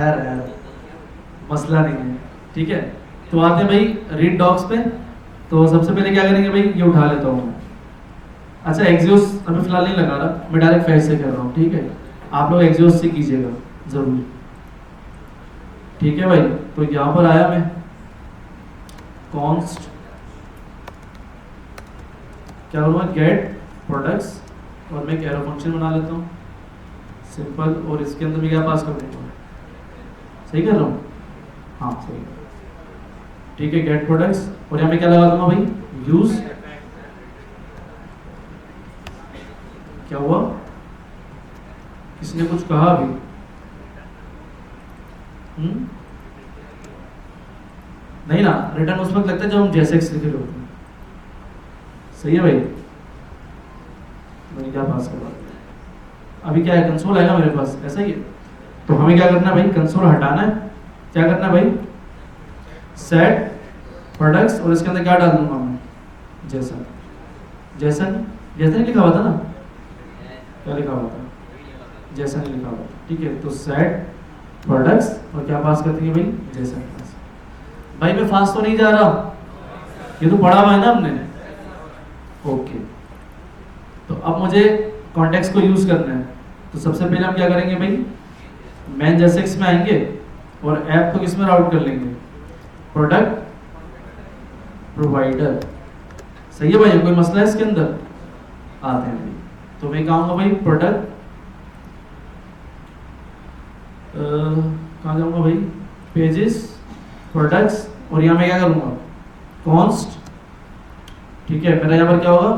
यार मसला नहीं है। ठीक है, तो आते हैं भाई रीड डॉक्स पे। तो सबसे पहले क्या करेंगे भाई, ये उठा लेता हूँ। अच्छा, एक्सियोस अभी फिलहाल नहीं लगा रहा, मैं डायरेक्ट फेस से कर रहा हूँ। ठीक है, आप लोग एक्सियोस से कीजिएगा जरूर। ठीक है भाई, तो यहाँ पर आया मैं कॉन्स्ट क्या करूँगा, गेट प्रोडक्ट्स, और मैं एक एरो फंक्शन बना लेता हूँ सिंपल, और इसके अंदर मैं क्या पास कर दूँगा, सही कर रहा हूँ? हाँ सही। ठीक है, गेट प्रोडक्ट्स, और यहाँ पे क्या लगा दूंगा भाई, यूज। क्या हुआ, किसी ने कुछ कहा अभी? नहीं ना, रिटर्न उस वक्त लगता है जब हम जैसे एक्स लिखे होते हैं। सही है भाई, मैंने क्या पास करवा दिया। अभी क्या है, कंसोल आएगा मेरे पास, ऐसा ही है। तो हमें क्या करना है भाई, कंसोल हटाना है। क्या करना है भाई, सेट प्रोडक्ट्स, और इसके अंदर क्या डाल दूंगा मैं, जैसा जैसा नहीं लिखा हुआ था ना, क्या लिखा हुआ था, जैसा नहीं लिखा हुआ था। ठीक है, तो सेट प्रोडक्ट्स, और क्या पास करती है भाई, जैसा पास। भाई मैं फास्ट तो नहीं जा रहा, ये तो पढ़ा हुआ है ना हमने। ओके, तो अब मुझे कॉन्टेक्स्ट को यूज करना है। तो सबसे पहले हम क्या करेंगे भाई, मैन जेसेक्स में आएंगे और ऐप को किसमें राउट कर लेंगे, प्रोडक्ट प्रोवाइडर। सही है भाई, कोई मसला है इसके अंदर? आते हैं भाई, तो मैं कहूँगा भाई प्रोडक्ट, कहाँ जाऊँगा भाई, पेजेस प्रोडक्ट्स, और यहाँ मैं क्या करूँगा, कॉन्स्ट। ठीक है, मेरा यहाँ पर क्या होगा,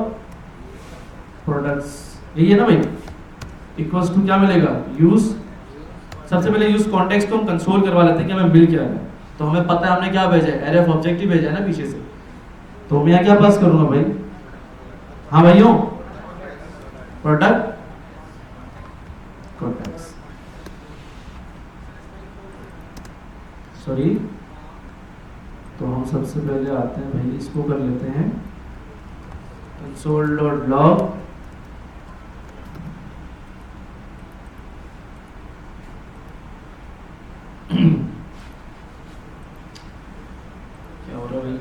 प्रोडक्ट्स, यही है ना भाई, इक्वल्स टू क्या मिलेगा, यूज। सबसे पहले यूज कॉन्टेक्स्ट को हम कंसोल करवा लेते हैं कि हमें मिल क्या है। तो हमें पता है हमने क्या भेजा है, एरे ऑफ ऑब्जेक्टिव भेजा है ना पीछे से। तो मैं यहाँ क्या पास करूंगा भाई, हाँ भाइयों, प्रोडक्ट कॉन्टेक्स्ट, सॉरी। तो हम सबसे पहले आते हैं भाई, इसको कर लेते हैं console.log, क्या हो रहा है भाई,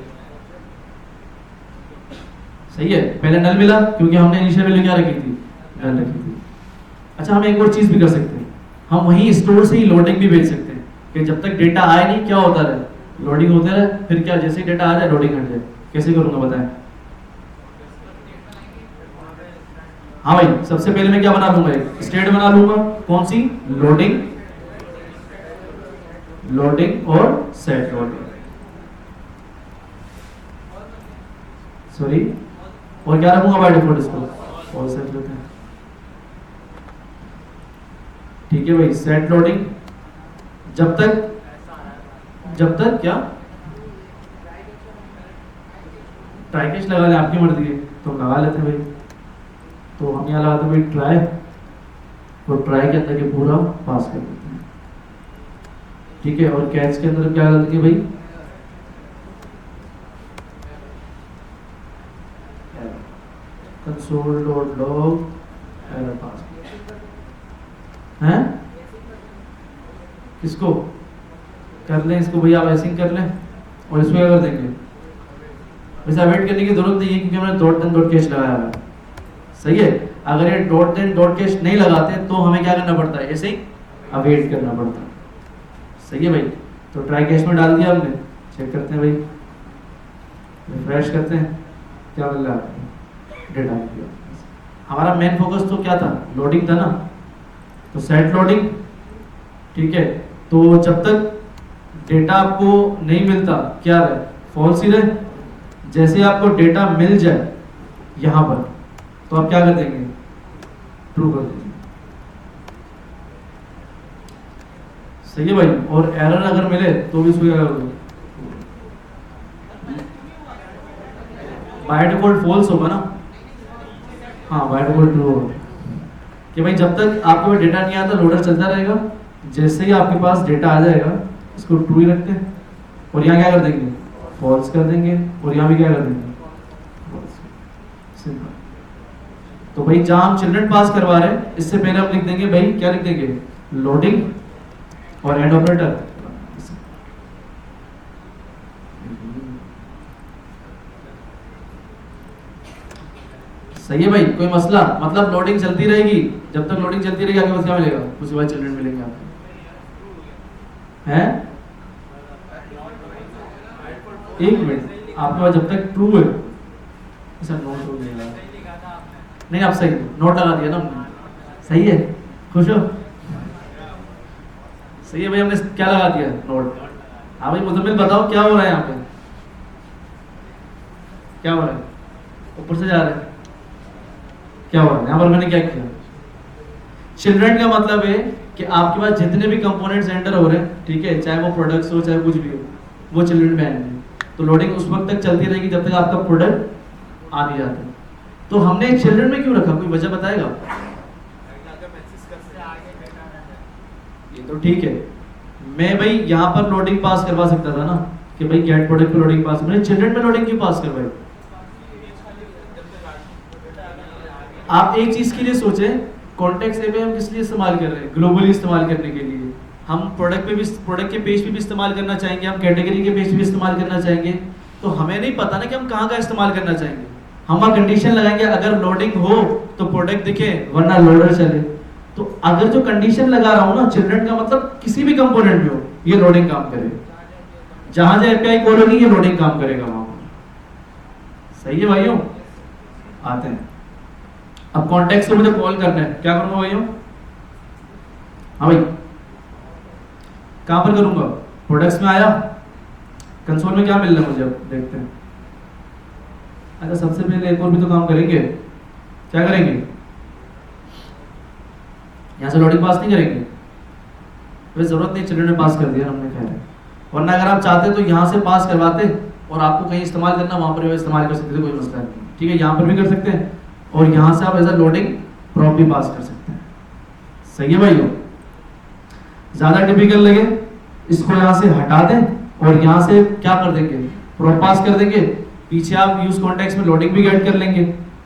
सही है। पहले नल मिला क्योंकि हमने इनिशियल वैल्यू क्या रखी थी, नल रखी थी। अच्छा, हम एक और चीज भी कर सकते हैं, हम वहीं स्टोर से ही लोडिंग भी भेज सकते हैं कि जब तक डेटा आए नहीं क्या होता रहे, लोडिंग होते रहे, फिर क्या जैसे ही डेटा आ जाए लोडिंग हट जाए। कैसे करूंगा बताएं? हाँ भाई, सबसे पहले मैं क्या बना लूंगा, एक स्टेट बना लूंगा, कौन सी, लोडिंग, लोडिंग और सेट लोडिंग, सॉरी। और क्या रखूंगा बाय डिफॉल्ट, इसको और सेट लेते हैं। ठीक है भाई, सेट लोडिंग, जब तक क्या ट्राई कैच लगा ले, आपकी मर्जी है तो लगा लेते हैं भाई। तो हम यहाँ लगाते भाई ट्राई, और ट्राई के अंदर के पूरा पास कर देते हैं। ठीक है, और कैच के अंदर क्या कर देंगे भाई, console.log एरर पास हैं। किसको कर लें, इसको भैया आप ऐसे ही कर लें, और इसको क्या कर देंगे, वैसे अवेट करने की जरूरत नहीं है क्योंकि हमने डॉट देन डॉट कैश लगाया है। सही है, अगर ये डॉट देन डॉट कैश नहीं लगाते तो हमें क्या करना पड़ता है, ऐसे ही अवेट करना पड़ता है। सही है भाई, तो ट्राई कैश में डाल दिया हमने, चेक करते हैं भाई, रिफ्रेश करते हैं, क्या मिल रहा है, डेटा। हमारा मेन फोकस तो क्या था, लोडिंग था ना, तो सेट लोडिंग। ठीक है, तो जब तक डेटा आपको नहीं मिलता क्या रहे, फॉल्स ही रहे। जैसे आपको डेटा मिल जाए यहां पर, तो आप क्या कर देंगे, ट्रू कर देंगे। सही है भाई, और एरर अगर मिले तो भी इसको क्या करोगे, बाय डिफॉल्ट फॉल्स होगा ना, हाँ बाय डिफॉल्ट ट्रू होगा कि भाई जब तक आपके पास डेटा नहीं आता लोडर चलता रहेगा, जैसे ही आपके पास डेटा आ जाएगा इसको ट्रू ही रखते हैं, और यहाँ क्या कर देंगे, फॉल्स कर देंगे, और यहाँ भी क्या कर देंगे, सिंपल। तो भाई जहां हम चिल्ड्रन पास करवा रहे हैं, इससे पहले हम लिख देंगे भाई, क्या लिख देंगे, लोडिंग और एंड ऑपरेटर। सही है भाई, कोई मसला? मतलब लोडिंग चलती रहेगी, जब तक लोडिंग चलती रहेगी आपके पास क्या मिलेगा? उसके बाद चिल्ड्रन मिलेंगे आपको, हैं? एक मिनट, आपके पास जब तक ट्रू है सर, नोट हो गया नहीं, आप सही नोट लगा दिया ना हमने, सही है, खुश हो? सही है भाई, हमने क्या लगा दिया? नोट। हाँ भाई मुजम्मिल बताओ क्या हो रहा है यहाँ पे, क्या हो रहा है? ऊपर से जा रहा है, क्या हो रहा है यहाँ पर? मैंने क्या किया? चिल्ड्रन का मतलब है कि आपके पास जितने भी कंपोनेंट्स एंटर हो रहे हैं, ठीक है, चाहे वो प्रोडक्ट्स हो चाहे कुछ भी हो, वो चिल्ड्रन में आएंगे। तो लोडिंग उस वक्त तक चलती रहेगी जब तक आपका प्रोडक्ट आ नहीं जाता। तो हमने चिल्ड्रन में क्यों रखा, कोई वजह बताएगा? ये तो ठीक है, मैं भाई यहाँ पर लोडिंग पास करवा सकता था ना कि भाई गेट प्रोडक्ट पे लोडिंग पास, मैंने चिल्ड्रन में लोडिंग क्यों पास करवाई? आप एक चीज के लिए सोचें, कॉन्टेक्स्ट एपीआई हम किस लिए इस्तेमाल कर रहे हैं? ग्लोबली इस्तेमाल करने के लिए। हम प्रोडक्ट पे भी, प्रोडक्ट के पेज पे भी इस्तेमाल करना चाहेंगे, हम कैटेगरी के पेज पे भी इस्तेमाल करना चाहेंगे। तो हमें नहीं पता ना कि हम कहाँ का इस्तेमाल करना चाहेंगे। हम वहाँ कंडीशन लगाएंगे, अगर लोडिंग हो तो प्रोडक्ट दिखे वरना लोडर चले। तो अगर जो कंडीशन लगा रहा हूँ ना, चिल्ड्रन का मतलब किसी भी कंपोनेंट में हो ये लोडिंग काम करेगा, जहां जहां एपीआई कॉल होगी ये लोडिंग काम करेगा वहां पर। सही है भाइयों? आते हैं अब कॉन्टेक्स्ट को मुझे कॉल करना है, क्या करूंगा भाइयों? हाँ भाई, कहां पर करूंगा? प्रोडक्ट्स में आया, कंसोल में क्या मिल रहा है मुझे, अब देखते हैं। अच्छा सबसे पहले एक और भी तो काम करेंगे, क्या करेंगे? यहाँ से लोडिंग पास नहीं करेंगे, वैसे जरूरत नहीं, चिल्ड्रन में पास कर दिया हमने, खैर है। वरना अगर आप चाहते तो यहाँ से पास करवाते और आपको कहीं इस्तेमाल करना वहां पर इस्तेमाल कर सकते थे, कोई मसला नहीं, ठीक है। यहाँ पर भी कर सकते हैं और यहाँ से आप एज अ लोडिंग प्रॉप भी पास कर सकते हैं। सही है भाइयों? ज्यादा टिपिकल लगे इसको यहाँ से हटा दें और यहाँ से क्या कर देंगे? प्रॉप पास कर देंगे, पीछे आप यूज कॉन्टेक्स्ट में लोडिंग भी गेट कर लेंगे।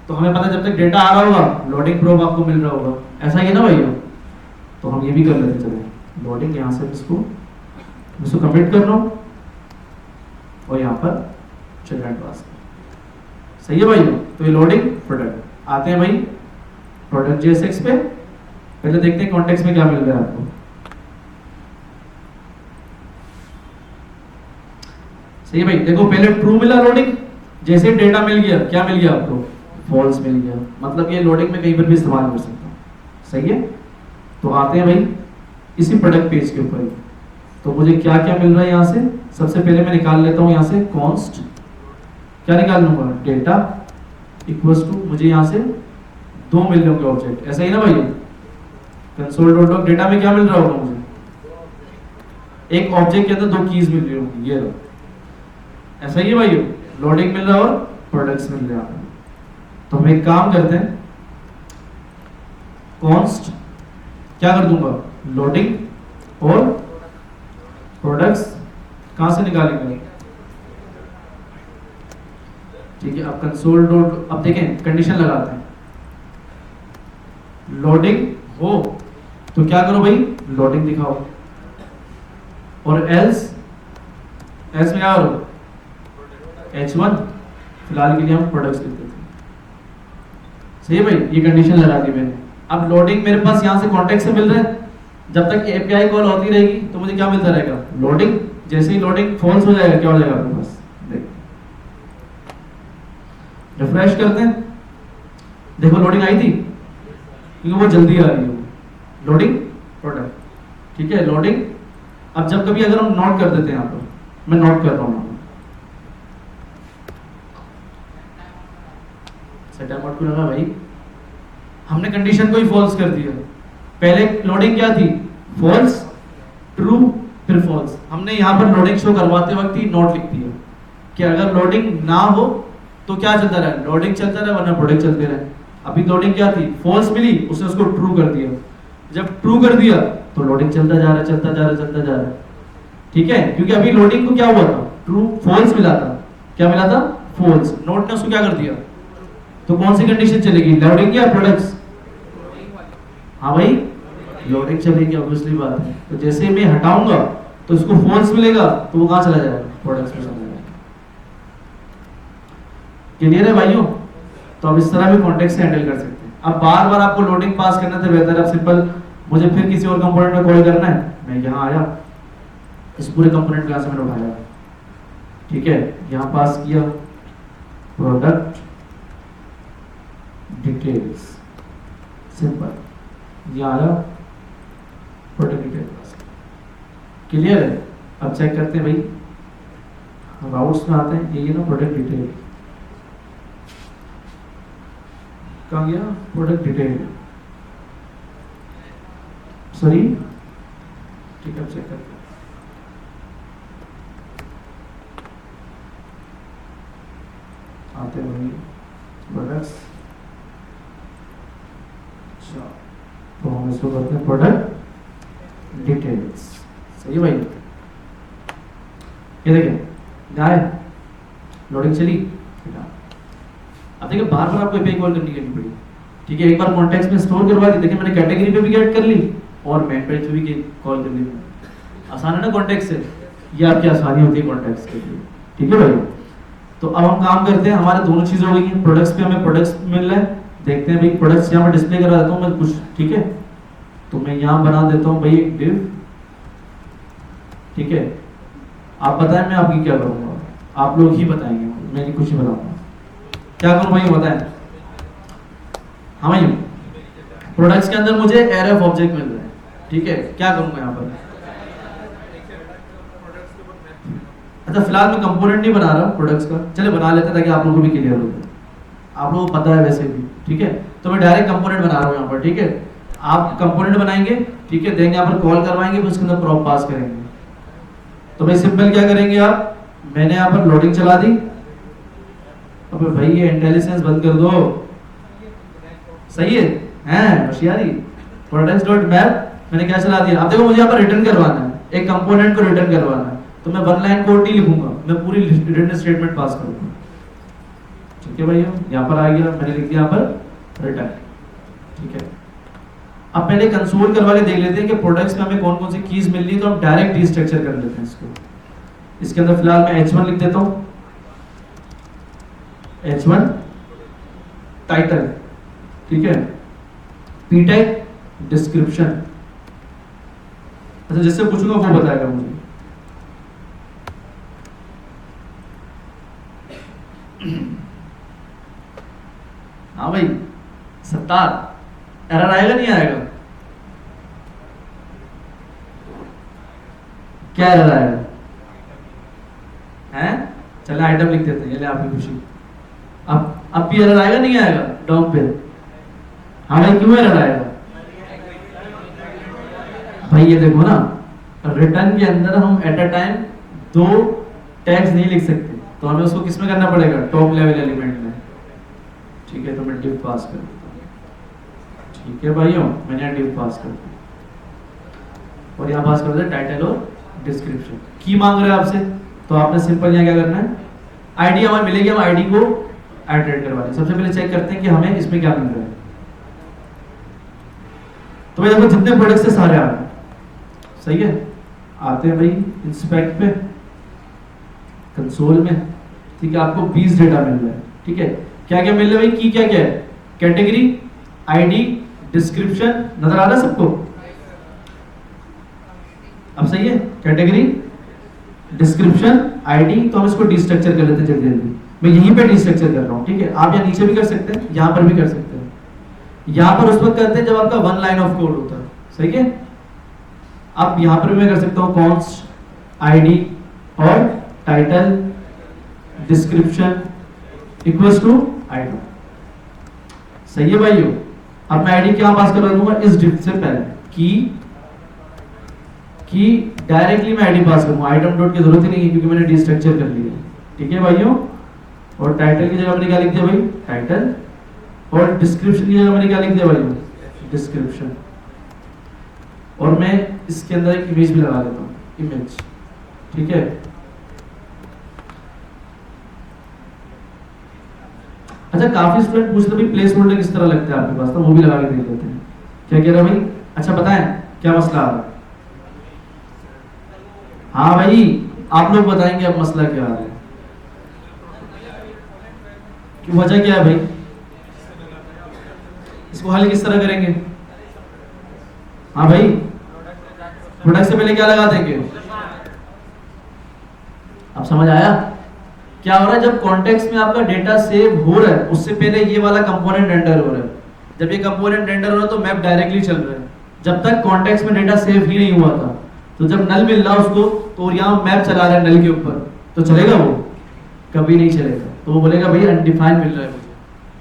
तो हमें पता जब तक डेटा आ रहा होगा लोडिंग प्रॉप आपको मिल रहा होगा, ऐसा ही है ना भाइयों? तो हम ये भी कर लेते चले, लोडिंग यहाँ से इसको कमिट कर लो और यहाँ पर चिल्ड्रन पास। सही है भाइयों? तो ये लोडिंग प्रोडक्ट। आते हैं भाई प्रोडक्ट JSX पे, पहले देखते हैं कॉन्टेक्स्ट में क्या मिल रहा है आपको। सही है भाई, देखो पहले ट्रू मिला लोडिंग, जैसे डेटा मिल गया क्या मिल गया आपको? फॉल्स मिल गया। मतलब ये लोडिंग में कहीं पर भी इस्तेमाल कर सकता हूँ। सही है? तो आते हैं भाई इसी प्रोडक्ट पेज के ऊपर ही, तो मुझे क्या क्या मिल रहा है यहाँ से? सबसे पहले मैं निकाल लेता हूँ यहाँ से कॉन्स्ट, क्या निकाल लूंगा? डेटा इक्वल्स टू, मुझे यहाँ से 2 मिल रहे होंगे ऑब्जेक्ट, ऐसा ही ना भाई? कंसोल.log डेटा में क्या मिल रहा होगा मुझे? एक ऑब्जेक्ट के अंदर 2 कीज मिल रही होंगी, ये लो, ऐसा ही है भाई? लोडिंग मिल रहा है और प्रोडक्ट्स मिल रहे हैं। तो हम एक काम करते हैं, कॉन्स्ट क्या कर दूंगा? लोडिंग और प्रोडक्ट्स कहां से निकालेंगे? ठीक है, अब कंसोल डॉट, अब देखें कंडीशन लगाते हैं, लोडिंग हो तो क्या करो भाई? लोडिंग दिखाओ, और एल्स में क्या करो? H1, फिलहाल के लिए हम प्रोडक्ट्स लिखते थे। सही है भाई? ये कंडीशन लगा दी मैंने। अब लोडिंग मेरे पास यहाँ से कॉन्टेक्स्ट से मिल रहा है, जब तक एपीआई कॉल होती रहेगी तो मुझे क्या मिलता रहेगा? लोडिंग। जैसे ही लोडिंग फॉल्स हो जाएगा क्या हो जाएगा आपके पास? रिफ्रेश करते हैं, देखो लोडिंग आई थी क्योंकि वो जल्दी आ रही है, लोडिंग प्रोडक्ट। ठीक है, लोडिंग। अब जब कभी अगर हम नोट कर देते हैं, यहाँ पर मैं नोट कर रहा हूँ, सेटअप आउट को लगा भाई, हमने कंडीशन को ही फॉल्स कर दिया। पहले लोडिंग क्या थी? फॉल्स, ट्रू, फिर फॉल्स। हमने यहाँ पर लोडिंग शो करवाते वक्त ही नोट लिख दिया कि अगर लोडिंग ना हो तो क्या चलता रहे? लोडिंग चलता रहे, वरना प्रोडक्ट चलते रहे। अभी लोडिंग क्या थी? फॉल्स मिली, उसने उसको ट्रू कर दिया। जब ट्रू कर दिया तो लोडिंग चलता जा रहा है, चलता जा रहा है, चलता जा रहा है। ठीक है, क्योंकि अभी लोडिंग को क्या हुआ था? ट्रू, फॉल्स मिला था। क्या मिला था? फॉल्स। नोट ने उसको क्या कर दिया? तो कौन सी कंडीशन चलेगी? लोडिंग या प्रोडक्ट्स? हाँ भाई, लोडिंग चलेगी, ऑब्वियसली बात है। तो जैसे मैं हटाऊंगा तो इसको फॉल्स मिलेगा, तो वो कहाँ चला जाएगा, प्रोडक्ट्स में चला जाएगा। क्लियर है भाइयों? तो अब इस तरह भी कॉन्टेक्स्ट से हैंडल कर सकते हैं। अब बार बार आपको लोडिंग पास करने से बेहतर है सिंपल, मुझे फिर किसी और कंपोनेंट में कॉल करना है, मैं यहाँ आया, इस पूरे कंपोनेंट को यहाँ से मैंने उठाया, ठीक है, यहाँ पास किया प्रोडक्ट डिटेल्स, सिंपल, यहाँ आया प्रोडक्ट डिटेल्स। क्लियर है? अब चेक करते हैं भाई, राउट्स में आते हैं, ये ना प्रोडक्ट डिटेल, कहाँ गया प्रोडक्ट डिटेल, सॉरी, ठीक है, अब चेक करते हैं। आते हैं भाई प्रोडक्ट्स, अच्छा, तो हम इसको करते हैं प्रोडक्ट डिटेल्स। सही है भाई? ये देखिए जाए लोडिंग चली, अब देखिए बार बार आपको एपीआई कॉल करनी पड़ी, ठीक है, एक बार कॉन्टेक्स्ट में स्टोर करवा दी, देखिए मैंने कैटेगरी पे भी ऐड कर ली और मेन पेज पे भी कॉल कर ली। आसान है ना कॉन्टेक्स्ट से, ये आपकी आसानी होती है कॉन्टेक्स्ट के लिए, ठीक है भाई? तो अब हम काम करते हैं, हमारे दोनों चीजें हो गई हैं, प्रोडक्ट्स पे हमें प्रोडक्ट्स मिल रहे हैं, देखते हैं भाई प्रोडक्ट्स यहाँ पर डिस्प्ले करा देता हूँ मैं कुछ, ठीक है, तो मैं यहाँ बना देता हूँ भाई एक डिव, ठीक है, आप बताएं मैं आपकी क्या करूँगा, आप लोग ही बताएंगे, मैं कुछ ही बताऊंगा, क्या करूँ भाई बताएं? हाँ भाई, प्रोडक्ट्स के अंदर मुझे एरे ऑफ ऑब्जेक्ट मिल रहे हैं, ठीक है, क्या करूँगा यहाँ पर? अच्छा फिलहाल मैं कंपोनेंट नहीं बना रहा प्रोडक्ट्स का, चले बना लेते हैं ताकि आप लोगों को भी क्लियर हो जाए, आप लोगों को पता है वैसे भी, ठीक है, तो मैं डायरेक्ट कंपोनेंट बना रहा हूँ यहाँ पर, ठीक है, आप कंपोनेंट बनाएंगे, ठीक है, देंगे यहाँ पर कॉल करवाएंगे, फिर उसके अंदर प्रॉप पास करेंगे। तो भाई सिंपल क्या करेंगे आप, मैंने यहाँ पर लोडिंग चला दी, अब भाई ये इंटेलिजेंस बंद कर दो, सही है, हैं होशियारी, प्रोडक्ट्स डॉट मैप मैंने क्या चला दिया, अब देखो मुझे यहाँ पर रिटर्न करवाना है, एक कंपोनेंट को रिटर्न करवाना है, तो मैं वन लाइन कोड नहीं लिखूंगा, मैं पूरी रिटर्न स्टेटमेंट पास करूंगा, ठीक है भैया, यहाँ पर आ गया, मैंने लिख दिया यहाँ पर रिटर्न, ठीक है। अब पहले कंसोल करवा के देख लेते हैं कि प्रोडक्ट्स में हमें कौन कौन सी कीज मिल रही है, तो हम डायरेक्ट डिस्ट्रक्चर कर लेते हैं इसको। इसके अंदर फिलहाल मैं h1 लिख देता हूँ, h1 टाइटल, ठीक है, p टाइप डिस्क्रिप्शन, अच्छा जिससे पूछूंगा वो बताएगा मुझे, हाँ भाई सत्तार, एरर आएगा नहीं आएगा, क्या एरर आएगा, हैं? चले आइटम लिख देते हैं, ये ले आपकी खुशी। अब भी एरर आएगा नहीं आएगा डॉम पे? हाँ भाई क्यों एरर आएगा भाई? ये देखो ना, रिटर्न के अंदर हम एट अ टाइम 2 टैग्स नहीं लिख सकते, तो हमें उसको किस में करना पड़ेगा, टॉप लेवल एलिमेंट में, ठीक है, तो मैं डिव पास कर देता हूँ, ठीक है भाइयों, मैंने डिव पास कर दिया और यहाँ पास कर दिया टाइटल और डिस्क्रिप्शन। की मांग रहे हैं आपसे, तो आपने सिंपल यहाँ क्या करना है, आईडी हमें मिलेगी, हम आईडी को एड करवा दें। सबसे पहले चेक करते हैं कि हमें इसमें क्या मिल रहा है, तो भाई देखो जितने प्रोडक्ट्स है सारे आ रहे हैं, सही है, आते हैं भाई इंस्पेक्ट पे, कंसोल में, ठीक है, आपको 20 डेटा मिल रहा है, ठीक है, क्या क्या मिल रहा है भाई, की क्या क्या है, कैटेगरी, आईडी, डिस्क्रिप्शन, नजर आ रहा है सबको? अब सही है, कैटेगरी, डिस्क्रिप्शन, आईडी, तो हम इसको डिस्ट्रक्चर कर लेते हैं जल्दी जल्दी, मैं यहीं पे डिस्ट्रक्चर कर रहा हूँ, ठीक है, आप यहाँ नीचे भी कर सकते हैं, यहाँ पर भी कर सकते हैं, यहाँ पर उस वक्त करते हैं जब आपका 1 लाइन ऑफ कोड होता है, सही है, आप यहाँ पर भी मैं कर सकता हूँ कॉन्स्ट, आईडी और title, description equals to ID, सही है भाइयों। अब मैं आईडी क्या पास करवा दूंगा, इस डिफ से पहले की डायरेक्टली मैं आईडी पास करूंगा, आइटम डॉट की जरूरत ही नहीं है क्योंकि मैंने डिस्ट्रक्चर कर लिया, ठीक है भाइयों। और टाइटल की जगह मैंने क्या लिख दिया भाई, टाइटल, और डिस्क्रिप्शन की जगह मैंने क्या लिख दिया भाई, डिस्क्रिप्शन, और मैं इसके अंदर एक इमेज भी लगा देता हूँ, इमेज, ठीक है। अच्छा काफी स्टूडेंट पूछते भाई प्लेस होल्डर किस तरह लगता है आपके पास, तो वो भी लगा के देख लेते हैं। क्या कह रहा भाई, अच्छा बताएं क्या मसला आ रहा है? हाँ भाई आप लोग बताएंगे अब मसला क्या आ रहा है, कि वजह क्या है भाई, इसको हल किस तरह करेंगे? हाँ भाई प्रोडक्ट से पहले क्या लगा देंगे? अब समझ आया क्या हो रहा है? जब कॉन्टेक्स्ट में आपका डेटा सेव हो रहा है उससे पहले ये वाला कंपोनेंट रेंडर हो रहा है। जब ये कंपोनेंट रेंडर हो रहा है तो मैप डायरेक्टली चल रहा है। जब तक कॉन्टेक्स्ट में डेटा सेव ही नहीं हुआ था, तो जब नल मिल रहा उसको तो यहाँ मैप चला रहा है नल के ऊपर, तो चलेगा वो? कभी नहीं चलेगा। तो वो बोलेगा भाई अनडिफाइंड मिल रहा है मुझे।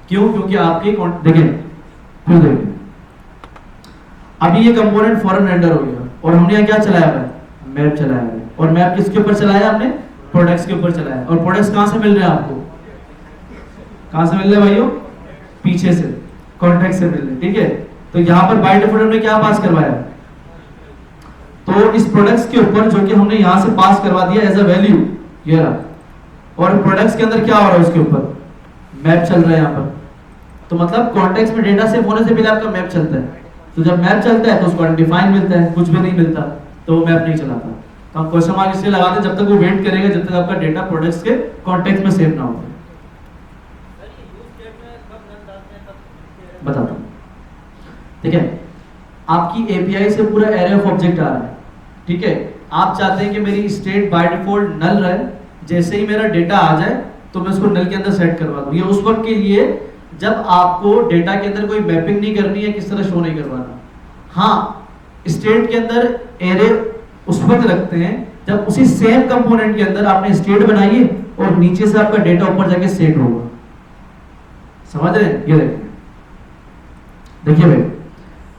क्यों? क्योंकि आपके देखें फिर देखें, अभी ये कंपोनेंट फॉरन रेंडर हो गया और हमने यहाँ क्या चलाया है? मैप चलाया है। और मैप किसके ऊपर चलाया हमने? प्रोडक्ट्स के ऊपर चलाया। और प्रोडक्ट्स कहाँ से मिल रहे हैं आपको? कहाँ से मिल रहे हैं भाइयों? पीछे से, कॉन्टेक्स्ट से मिल रहे हैं। ठीक है, तो यहाँ पर बाय डिफॉल्ट हमने क्या पास करवाया? तो इस प्रोडक्ट्स के ऊपर जो कि हमने यहाँ से पास करवा दिया एज अ वैल्यू, ये रहा। और प्रोडक्ट्स के अंदर क्या हो रहा है? उसके ऊपर मैप चल रहा है यहाँ पर। तो मतलब कॉन्टेक्स्ट में डेटा सेव होने से पहले आपका मैप चलता है। तो जब मैप चलता है तो उसको अनडिफाइंड मिलता है, कुछ भी नहीं मिलता, तो वो मैप नहीं चलाता। तो हम क्वेश्चन मार्क इसलिए लगाते हैं जब तक वो वेट करेगा जब तक आपका डेटा प्रोडक्ट्स के कॉन्टेक्स्ट में सेव ना हो। बताता हूँ। ठीक है, आपकी एपीआई से पूरा एरे ऑफ ऑब्जेक्ट आ रहा है। ठीक है, आप चाहते हैं कि मेरी स्टेट बाय डिफॉल्ट नल रहे, जैसे ही मेरा डेटा आ जाए तो मैं उसको नल के अंदर सेट करवा दूं। ये उस वक्त के लिए जब आपको डेटा के अंदर कोई मैपिंग नहीं करनी है, किस तरह शो नहीं करवाना। हाँ, स्टेट के अंदर एरे उस वक्त रखते हैं जब उसी सेम कंपोनेंट के अंदर आपने स्टेट बनाई है और नीचे से आपका डेटा ऊपर जाके सेट होगा। समझ रहे हैं? ये देखिए भाई,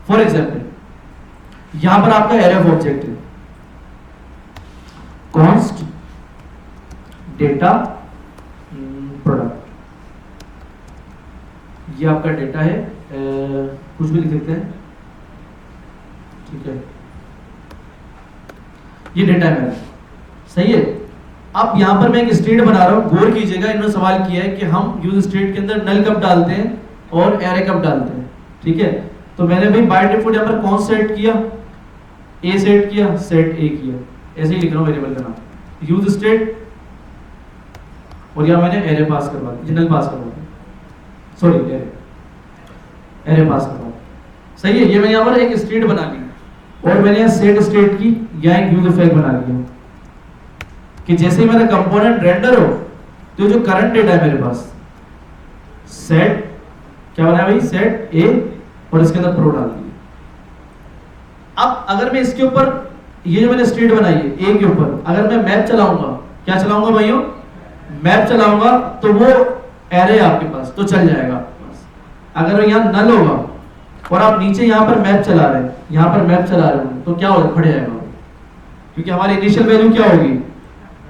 फॉर एग्जाम्पल यहां पर आपका एरे ऑफ ऑब्जेक्ट है, कॉन्स्ट डेटा प्रोडक्ट, ये आपका डेटा है, कुछ भी लिख सकते हैं। ठीक है, ये डेटा है मेरा, सही है। अब यहां पर मैं एक स्टेट बना रहा हूं। गौर कीजिएगा, इन्होंने सवाल किया है कि हम यूज स्टेट के अंदर नल कब डालते हैं और एरे कब डालते हैं। ठीक है, तो मैंने भाई बाय डिफॉल्ट यहां पर कौन सेट किया? ए सेट किया, सेट ए किया, ऐसे ही लिख रहा हूं वेरिएबल का नाम, यूज स्टेट, और यहां मैंने एरे पास करवा दिया, नल पास करवा दिया, सॉरी एरे पास करवा दिया। सही है, ये मैंने यहां पर एक स्टेट बना ली और मैंने यहाँ सेट स्टेट की या एक यूज इफेक्ट बना लिया कि जैसे ही मेरा कंपोनेंट रेंडर हो तो जो करंट डेटा है मेरे पास, सेट क्या बनाया भाई? सेट ए, और इसके अंदर प्रो डाल दिया। अब अगर मैं इसके ऊपर ये जो मैंने स्टेट बनाई है ए के ऊपर, अगर मैं मैप चलाऊंगा, क्या चलाऊंगा भाइयों? मैप चलाऊंगा, तो वो एरे आपके पास तो चल जाएगा। अगर यहाँ नल होगा और आप नीचे यहाँ पर मैप चला रहे हैं, यहाँ पर मैप चला रहे हो, तो क्या होगा? फट जाएगा, क्योंकि हमारी इनिशियल वैल्यू क्या होगी?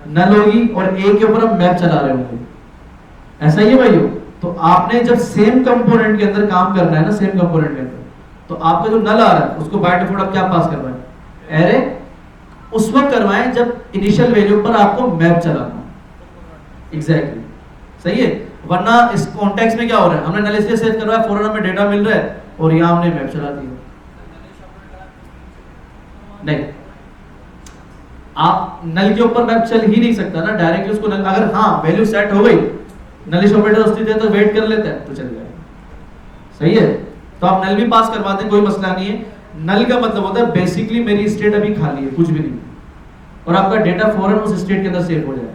नल होगी, और ए के ऊपर हम मैप चला रहे होंगे। ऐसा ही है भाइयों। तो आपने जब सेम कंपोनेंट के अंदर काम करना है ना, सेम कंपोनेंट के अंदर, तो आपका जो नल आ रहा है उसको बाय डिफॉल्ट आप क्या पास करवाएं? एरे उस वक्त करवाएं जब इनिशियल वैल्यू पर आपको मैप चलाना। एग्जैक्टली, सही है। वरना इस कॉन्टेक्स्ट में क्या हो रहा है? हमने नल इसलिए सेव करवाया, फौरन हमें डेटा मिल रहा है और यहाँ हमने मैप चला दिया। नहीं, आप नल के ऊपर मैप चल ही नहीं सकता ना डायरेक्टली उसको नल, अगर हाँ वैल्यू सेट हो गई, नलिश ऑपरेटर अस्तित्व है तो वेट कर लेता है तो चल जाएगा। सही है, तो आप नल भी पास करवाते हैं, कोई मसला नहीं है। नल का मतलब होता है बेसिकली मेरी स्टेट अभी खाली है, कुछ भी नहीं, और आपका डेटा फौरन उस स्टेट के अंदर सेव हो जाएगा।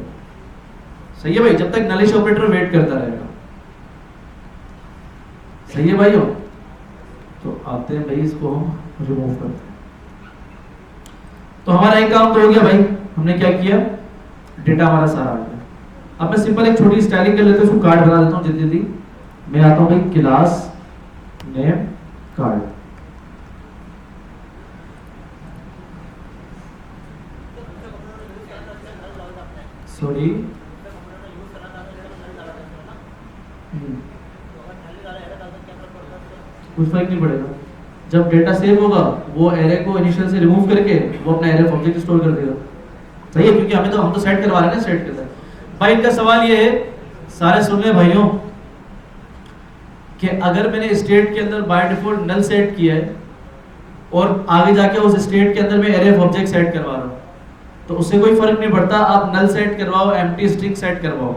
सही है भाई, जब तक नलिश ऑपरेटर वेट करता रहेगा। सही है भाइयों। तो आते हैं भाई, इसको हम रिमूव करते हैं। तो हमारा एक काम तो हो गया भाई, हमने क्या किया? डेटा हमारा सारा आ गया। अब मैं सिंपल एक छोटी स्टाइलिंग कर लेता हूं, उसको कार्ड बना देता हूं जल्दी जल्दी। मैं आता हूं भाई क्लास नेम कार्ड। सॉरी, कुछ फर्क नहीं पड़ेगा। जब डेटा सेव होगा वो एरे को इनिशियल से रिमूव करके वो अपना एरे ऑब्जेक्ट स्टोर कर देगा। सही है, क्योंकि हमें तो हम तो सेट करवा रहे हैं ना सेट के साथ। भाई इनका सवाल ये है, सारे सुन ले भाइयों, कि अगर मैंने स्टेट के अंदर बाय डिफॉल्ट नल सेट किया है और आगे जाके उस स्टेट के अंदर मैं एरे ऑफ ऑब्जेक्ट सेट करवा रहा हूँ, तो उससे कोई फर्क नहीं पड़ता आप नल सेट करवाओ, एम्प्टी स्ट्रिंग सेट करवाओ,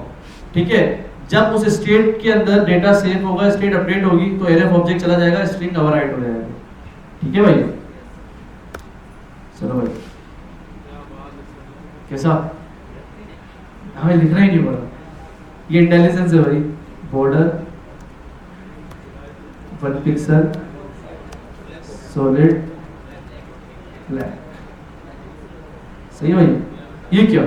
ठीक है। जब उस स्टेट के अंदर डेटा सेव होगा, स्टेट अपडेट होगी, तो एरे ऑफ ऑब्जेक्ट चला जाएगा, स्ट्रिंग ओवरराइट हो जाएगा, ठीक है भाई। चलो भाई, कैसा, हमें लिखना ही नहीं पड़ा, ये इंटेलिजेंस है भाई। बॉर्डर 1 पिक्सल सॉलिड ब्लैक, सही है भाई। ये क्या,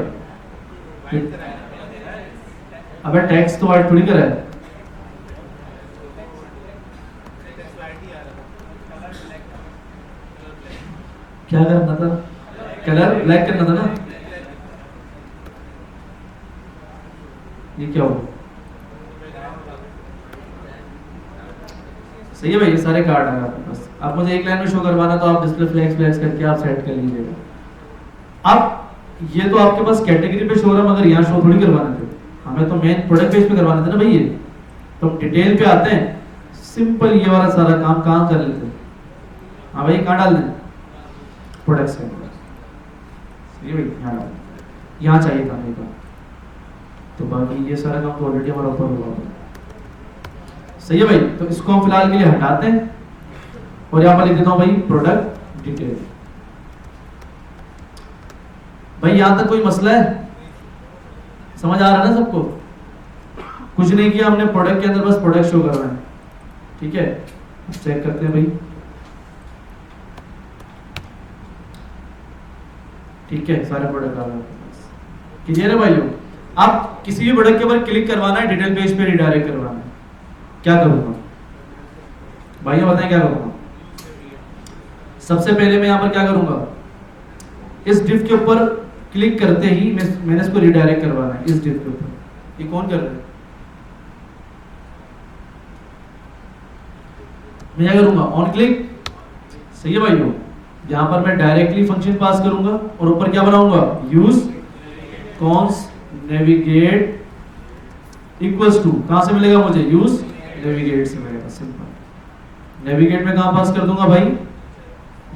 अबे टेक्स्ट तो ऐड थोड़ी करा है, क्या करना था, कलर ब्लैक करना था ना। ये क्या होगा, सही है भाई, ये सारे कार्ड हैं आपके पास। आप मुझे एक लाइन में शो करवाना तो आप डिस्प्ले फ्लैग्स करके आप सेट कर लीजिएगा। अब ये तो आपके पास कैटेगरी पे शो रहा, मगर यहाँ शो थोड़ी करवाने थे, हमें तो मेन प्रोडक्ट पेज पे करवाने थे ना भाई। ये तो डिटेल पे आते हैं, सिंपल ये वाला सारा काम कहाँ कर लेते हैं। हाँ भाई, कहाँ डाल दें, प्रोडक्ट्स के अंदर, सही है भाई, यहाँ डाल, यहाँ चाहिए था मेरे को, तो बाकी ये सारा काम तो ऑलरेडी हमारा ऊपर हुआ है, सही है भाई। तो इसको हम फिलहाल के लिए हटाते हैं और यहाँ पर लिख देता हूँ भाई प्रोडक्ट डिटेल। भाई यहाँ तक कोई मसला है, समझ आ रहा है ना सबको। कुछ नहीं किया हमने, प्रोडक्ट के अंदर बस प्रोडक्ट शो करना है, ठीक है। चेक करते हैं भाई, ठीक है, सारे प्रोडक्ट आ रहे हैं, क्लियर है भाइयों। अब किसी भी प्रोडक्ट के ऊपर क्लिक करवाना है, डिटेल पेज पे रिडायरेक्ट करवाना है, क्या करूंगा भाइयों, बताएं क्या करूंगा। सबसे पहले मैं यहाँ पर क्या करूंगा, इस डिव के ऊपर क्लिक करते ही मैंने इसको रिडायरेक्ट करवाना है इस डिव के ऊपर। ये कौन कर रहा है, मैं क्या करूंगा, ऑन क्लिक, सही है भाइयों। यहाँ पर मैं डायरेक्टली फंक्शन पास करूंगा और ऊपर क्या बनाऊंगा, use const navigate equals to, कहां से मिलेगा मुझे, यूज नेविगेट से मिलेगा, सिंपल। नेविगेट में कहां पास कर दूंगा भाई,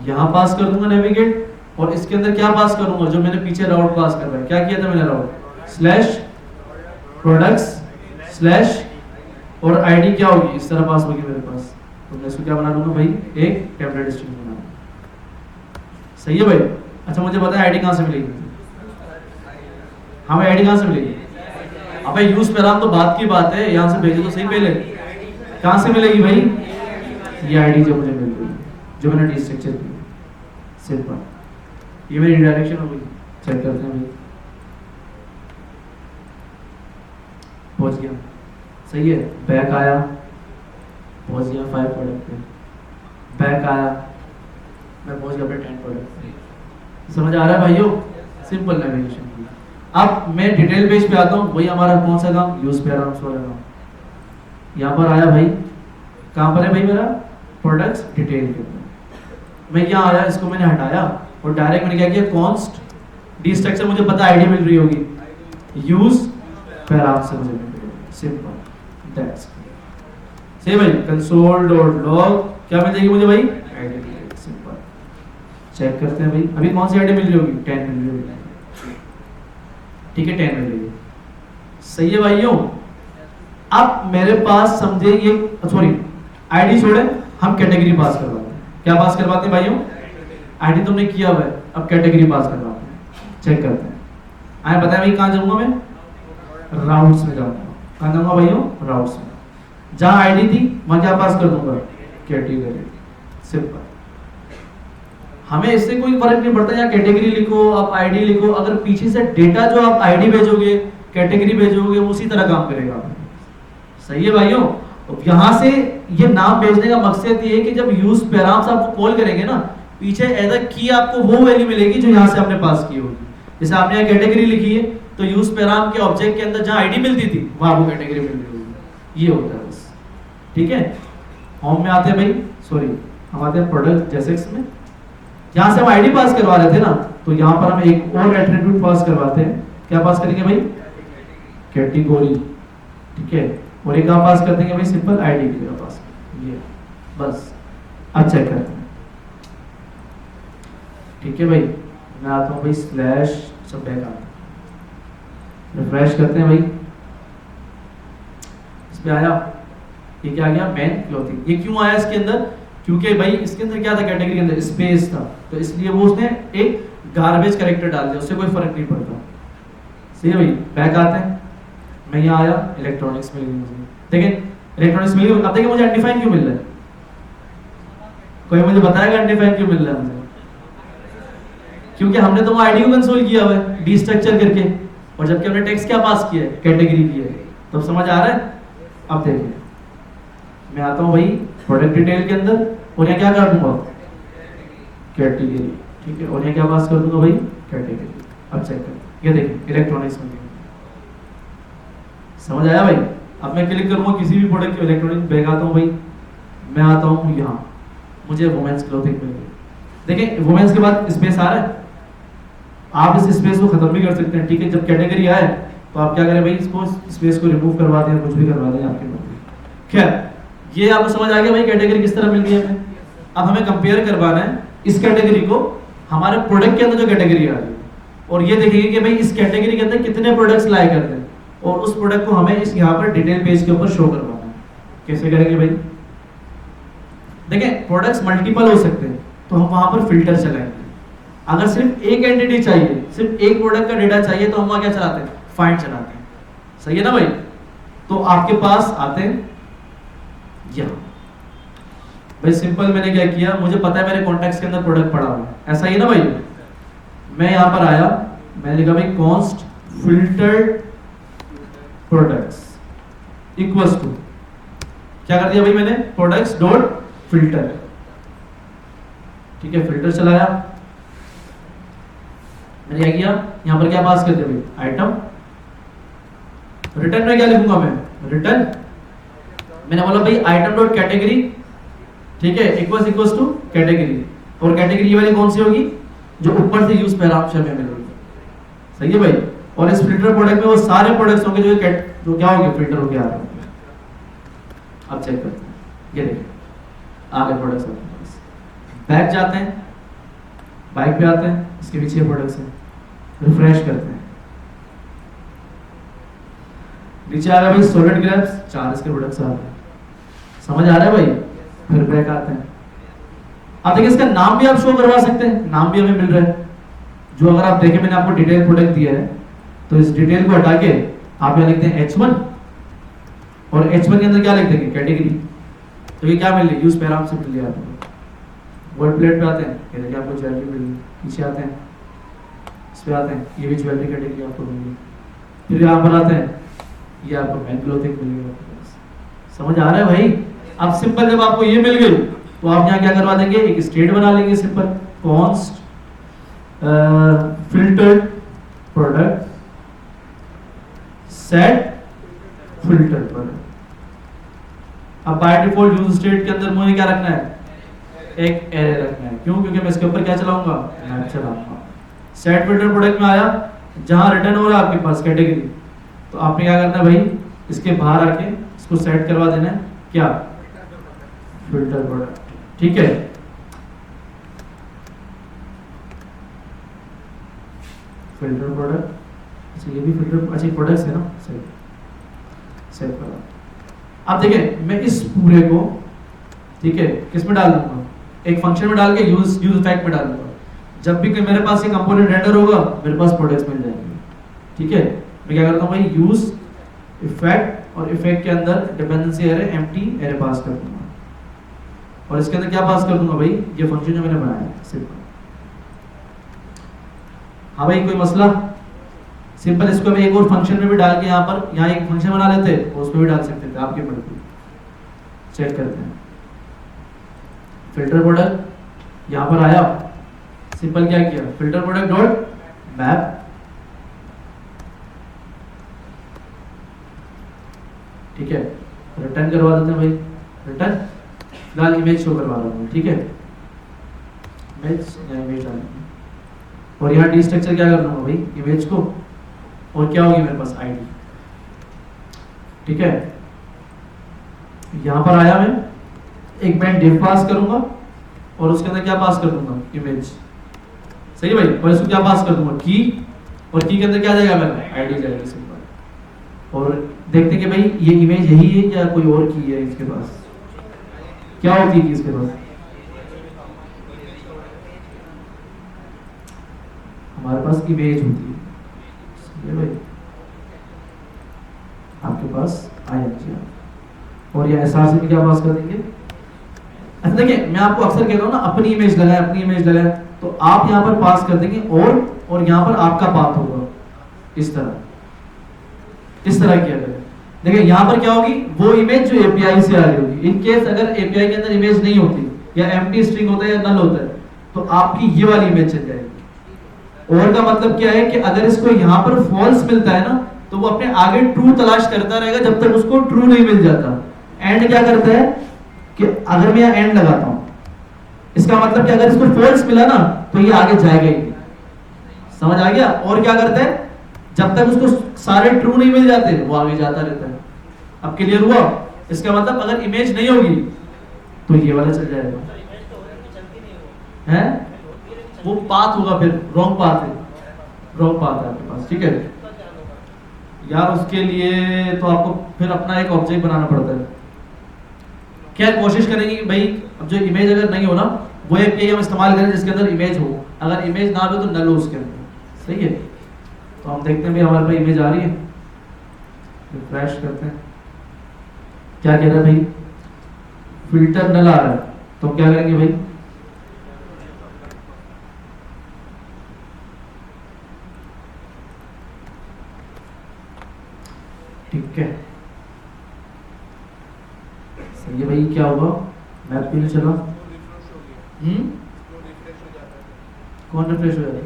यहां पास कर दूंगा नेविगेट, और इसके अंदर क्या पास करूंगा, जो मैंने पीछे राउट पास करवाया, क्या किया था मैंने, राउट स्लैश प्रोडक्ट्स स्लैश और आईडी क्या होगी, इस तरह पास होगी मेरे पास, तो मैं इसको क्या बना लूंगा भाई, एक टेम्पलेट स्ट्रिंग बना, सही है भाई। अच्छा मुझे पता है आईडी कहां से मिलेगी, हाँ भाई आईडी कहां से मिलेगी, अबे यूज पैराम तो बात की बात है, यहां से भेजो तो सही, पहले कहां से मिलेगी भाई, ये आईडी जो मुझे मिल गई, जो मैंने डी स्ट्रक्चर की, सिंपल, ये मेरी रिडायरेक्शन हो गई। चेक करते हैं भाई, पहुंच गया, सही है। बैक आया, पहुंच गया 5 प्रोडक्ट पे, बैक आया, मैं पहुंच गया अपने 10 प्रोडक्ट पे, समझ आ रहा है भाइयों, सिंपल नेविगेशन। अब मैं डिटेल पेज पे आता हूँ, वही हमारा कौन सा काम, यूज पैरामीटर्स वाला काम। यहाँ पर आया भाई, कहाँ पर है भाई मेरा, प्रोडक्ट्स डिटेल के ऊपर मैं यहाँ आया, इसको मैंने हटाया और डायरेक्ट मैंने क्या किया, कॉन्स्ट डी स्ट्रक्चर, मुझे पता आईडी मिल रही होगी, यूज पैरामीटर्स से मुझे मिल रही होगी, सिंपल दैट्स सही भाई। कंसोल डॉट लॉग क्या मिल जाएगी मुझे भाई, आईडी, सिंपल। चेक करते हैं भाई, अभी कौन सी आईडी मिल रही होगी, 10 मिल रही होगी, ठीक है 10 मिल रही है, सही है भाइयों। अब मेरे पास समझे ये, सॉरी आईडी छोड़े, हम कैटेगरी पास करवाते हैं, क्या पास करवाते हैं भाइयों, आईडी तुमने किया हुआ है, अब कैटेगरी पास करवाते हैं। चेक करते हैं, आए बताया भाई कहाँ जाऊंगा मैं, राउट्स में जाऊंगा, कहाँ जाऊंगा भाइयों, राउट्स में, जहां आईडी थी वहां क्या पास कर दूंगा, कैटेगरी, सिंपल। हमें इससे कोई फर्क नहीं पड़ता, या कैटेगरी लिखो आप आईडी लिखो, अगर पीछे से डेटा जो आप आईडी भेजोगे कैटेगरी भेजोगे वो उसी तरह काम करेगा, सही है भाइयों। यहां से ये नाम भेजने का मकसद ये है कि जब यूज पैराम से आपको कॉल करेंगे ना, पीछे एज अ की आपको वो वैल्यू मिलेगी जो यहाँ से आपने पास की होगी। जैसे आपने यहाँ कैटेगरी लिखी है तो यूज पैराम के ऑब्जेक्ट के अंदर जहाँ आईडी मिलती थी वहां वो कैटेगरी मिल रही होगी, ये होता है बस, ठीक है। होम में आते हैं भाई, सॉरी हम आते हैं प्रोडक्ट जेसेक्स में, यहाँ से हम आईडी पास करवा रहे थे ना, तो यहाँ पर हम एक और एट्रीब्यूट पास करवाते हैं, क्या पास करेंगे भाई, कैटेगरी, ठीक है। और एक कहाँ पास कर देंगे भाई, सिंपल आईडी की तरह पास, ये बस। अब चेक करते हैं, ठीक है भाई, मैं आता हूँ भाई स्लैश सब बैक आता, रिफ्रेश करते हैं भाई, इस पे आया, ये क्या आ गया मैन क्लॉथिंग। ये क्यों आया इसके अंदर, क्योंकि भाई इसके अंदर क्या था, कैटेगरी के अंदर स्पेस था, तो इसलिए वो उसने एक गार्बेज कैरेक्टर डाल दिया, उससे कोई फर्क नहीं पड़ता। सही है भाई, बैक आते हैं, मैं यहाँ आया, इलेक्ट्रॉनिक्स मिल गई मुझे, देखें इलेक्ट्रॉनिक्स मिल गई। अब देखिए मुझे अनडिफाइन क्यों मिल रहा है, कोई मुझे बताएगा अनडिफाइन क्यों मिल रहा है मुझे? क्योंकि हमने तो वो आईडी को कंसोल किया हुआ है डी स्ट्रक्चर करके, और जबकि हमने टेक्स्ट क्या पास किया है, कैटेगरी की है। तो समझ आ रहा है? अब देखिए मैं आता हूँ भाई प्रोडक्ट डिटेल के अंदर, और यहाँ क्या कर दूंगा, कैटेगरी, ठीक है, और यहाँ क्या पास कर दूंगा भाई, कैटेगरी। अब चेक कर, ये देखिए इलेक्ट्रॉनिक्स में समझ आया भाई। अब मैं क्लिक करूंगा किसी भी प्रोडक्ट के इलेक्ट्रॉनिक्स, बैग आता हूँ भाई, मैं आता हूँ यहाँ, मुझे वुमेन्स क्लोथिंग मिल गई। देखिए वुमेन्स के बाद स्पेस आ रहा है, आप इस स्पेस को खत्म भी कर सकते हैं, ठीक है। जब कैटेगरी आए तो आप क्या करें भाई, इसको स्पेस को रिमूव करवा दें, कुछ भी करवा दें आपके मर्जी। खैर ये आपको समझ आ गया भाई कैटेगरी किस तरह मिल गई हमें। अब हमें कंपेयर करवाना है इस कैटेगरी को हमारे प्रोडक्ट के अंदर जो कैटेगरी आ रही है, और ये देखेंगे कि भाई इस कैटेगरी के अंदर कितने प्रोडक्ट्स लाए करते हैं, और उस प्रोडक्ट को हमें इस यहाँ पर डिटेल पेज के ऊपर शो करवाना है। कैसे करेंगे भाई, देखें प्रोडक्ट्स मल्टीपल हो सकते हैं, तो हम वहां पर फिल्टर चलाएंगे। अगर सिर्फ एक एंटिटी चाहिए, सिर्फ एक प्रोडक्ट का डेटा चाहिए, तो हम वहां क्या चलाते हैं, फाइंड चलाते हैं। सही है ना भाई? तो आपके पास आते हैं यहाँ भाई, सिंपल मैंने क्या किया, मुझे पता है मेरे कॉन्टेक्स्ट के अंदर प्रोडक्ट पड़ा हुआ है, ऐसा ही है ना भाई। मैं यहाँ पर आया, मैंने लिखा भाई const filtered products equals to, क्या कर दिया भाई मैंने, प्रोडक्ट्स डॉट फिल्टर, ठीक है, फिल्टर चलाया। मैंने क्या किया, यहां पर क्या पास कर दिया भाई, आइटम। रिटर्न में क्या लिखूंगा मैं, रिटर्न, मैंने बोला भाई आइटम डॉट कैटेगरी, ठीक है, इक्वल्स टू कैटेगरी, और कैटेगरी ये वाली कौन सी होगी, जो ऊपर से यूज पैरामीटर में मिलेगी। सही है भाई। और इस फिल्टर प्रोडक्ट में वो सारे प्रोडक्ट्स होंगे जो क्या होंगे, फिल्टर होके आ रहे होंगे। अब चेक करते हैं, ये देखिए आगे प्रोडक्ट्स होते हैं, बैक जाते हैं, बाइक पे आते हैं, इसके पीछे प्रोडक्ट्स हैं, रिफ्रेश करते हैं, नीचे आ रहा है भाई सॉलिड ग्रेप्स, 4 इसके प्रोडक्ट्स आ रहे हैं। समझ आ रहा है भाई? फिर बैक आते हैं, अब देखिए इसका नाम भी आप शो करवा सकते हैं, नाम भी हमें मिल रहा है, जो अगर आप देखें मैंने आपको डिटेल प्रोडक्ट दिया है, तो इस डिटेल को हटा के आप यहाँ लिखते हैं H1, और H1 के अंदर क्या लिख देंगे, कैटेगरी। तो ये क्या मिल रही है, यूज पैराम से मिल गया आपको। वर्ड प्लेट पे आते हैं, ये देखिए आपको ज्वेलरी मिल गई, पीछे आते हैं, इस पे आते हैं, ये भी ज्वेलरी कैटेगरी आपको मिल गई। फिर यहाँ पर आते हैं, ये आपको मैन क्लोथिंग मिल गई। समझ आ रहा है भाई? अब सिंपल जब आपको ये मिल गई, तो आप यहाँ क्या करवा देंगे, एक स्टेट बना लेंगे simple, const filtered product set filter product. अब बाय डिफॉल्ट यूज स्टेट के अंदर मुझे क्या रखना है, एक एरे रखना है। क्यों? क्योंकि मैं इसके ऊपर क्या चलाऊंगा, मैप चलाऊंगा। सेट फिल्टर प्रोडक्ट में आया, जहां रिटर्न हो रहा है आपके पास कैटेगरी, तो आपने क्या करना है भाई, इसके बाहर आके इसको सेट करवा देना है, क्या, फिल्टर प्रोडक्ट। ठीक है, फिल्टर प्रोडक्ट, अच्छा ये भी फिल्टर, अच्छा प्रोडक्ट्स है ना, सही, सेव करा। अब देखिए मैं इस पूरे को, ठीक है, किस में डाल दूंगा, एक फंक्शन में डाल के यूज इफेक्ट में डाल दूंगा। जब भी कोई मेरे पास ये कंपोनेंट रेंडर होगा, मेरे पास प्रोडक्ट्स मिल जाएंगे। ठीक है, मैं क्या करता हूँ भाई, यूज इफेक्ट, और इफेक्ट के अंदर डिपेंडेंसी एरे एम्प्टी एरे पास कर दूंगा, और इसके अंदर क्या पास कर दूंगा भाई, ये फंक्शन जो मैंने बनाया है सिंपल। हाँ भाई कोई मसला? सिंपल इसको मैं एक और फंक्शन में भी डाल के यहाँ एक फंक्शन बना लेते और उसमें भी डाल सकते थे, आपके मर्जी। चेक करते हैं, फिल्टर प्रोडक्ट यहाँ पर आया, सिंपल क्या किया, फिल्टर प्रोडक्ट डॉट मैप, ठीक है, रिटर्न करवा देते हैं भाई, रिटर्न, फिलहाल इमेज शो करवा रहा हूँ, ठीक है, इमेज डालेंगे, और यहाँ डी स्ट्रक्चर क्या कर लूंगा भाई, इमेज को, और क्या होगी मेरे पास आईडी। ठीक है, यहां पर आया, मैं एक मैं डिव पास करूंगा, और उसके अंदर क्या पास कर दूंगा, इमेज। सही है भाई। और इसको क्या पास कर दूंगा, की, और की के अंदर क्या जाएगा मेरा आईडी जाएगा सिंपल। और देखते कि भाई ये इमेज यही है या कोई और की है इसके पास, क्या होती है कि इसके पास, हमारे पास इमेज होती है, ये भाई आपके पास आई और ये एहसास में क्या पास कर देंगे। अच्छा देखिए मैं आपको अक्सर कहता हूँ ना अपनी इमेज लगाए, अपनी इमेज लगाए, तो आप यहाँ पर पास कर देंगे और यहाँ पर आपका पाथ होगा इस तरह किया जाए। देखिए यहाँ पर क्या होगी, वो इमेज जो एपीआई से आ रही होगी। इन केस अगर एपीआई के अंदर इमेज नहीं होती या एम्प्टी स्ट्रिंग होता है या नल होता है तो आपकी ये वाली इमेज चल जाएगी। और का मतलब क्या है कि अगर इसको यहाँ पर फॉल्स मिलता है ना तो वो अपने आगे ट्रू तलाश करता रहेगा जब तक उसको ट्रू नहीं मिल जाता। एंड क्या करता है कि अगर मैं यहाँ एंड लगाता हूं, इसका मतलब कि अगर इसको फॉल्स मिला ना तो ये आगे जाएगा ही, समझ आ गया। और क्या करता है, जब तक उसको सारे ट्रू नहीं मिल जाते वो आगे जाता रहता है। अब क्लियर हुआ, इसका मतलब अगर इमेज नहीं होगी तो ये वाला चल जाएगा, है वो पाथ होगा, फिर रॉन्ग पाथ है, रॉन्ग पाथ है आपके पास, ठीक है यार। उसके लिए तो आपको फिर अपना एक ऑब्जेक्ट बनाना पड़ता है। क्या कोशिश करेंगे कि भाई अब जो इमेज अगर नहीं हो ना वो एपीआई हम इस्तेमाल करें जिसके अंदर इमेज हो, अगर इमेज ना हो तो नल हो उसके अंदर, सही है। तो हम देखते हैं भाई हमारे पास इमेज आ रही है, रिफ्रेश करते हैं, क्या कह रहा है भाई फिल्टर नल आ रहा है, तो हम क्या करेंगे भाई ठीक है सही है भाई। क्या होगा, मैप पे नहीं चला, कौन रिफ्रेश हो जाता है,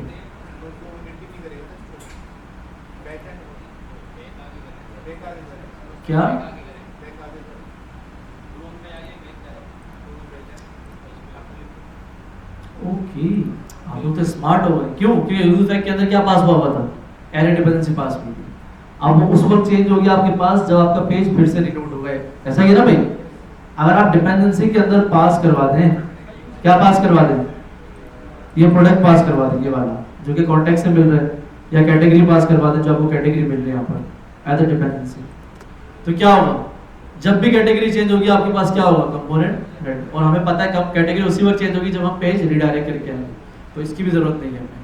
क्या ओके आप लोग तो स्मार्ट हो गए। क्यों, क्योंकि यूज फैक्ट के अंदर क्या पास हुआ था, एरर डिपेंडेंसी पास हुई थी। अब वो उस वक्त चेंज हो गया आपके पास जब आपका पेज फिर से रिलोड हो गए, ऐसा ही है ना भाई। अगर आप डिपेंडेंसी के अंदर पास करवा दें, क्या पास करवा दें, ये प्रोडक्ट पास करवा दें, ये वाला जो कि कॉन्टेक्ट से मिल रहा है, या कैटेगरी पास करवा दें जो आपको कैटेगरी मिल रही है यहाँ पर एज अ डिपेंडेंसी, तो क्या होगा जब भी कैटेगरी चेंज होगी आपके पास क्या होगा, कंपोनेंट रेड। और हमें पता है कब कैटेगरी उसी वक्त चेंज होगी जब हम पेज रिडायरेक्ट करके आएंगे, तो इसकी भी जरूरत नहीं है हमें,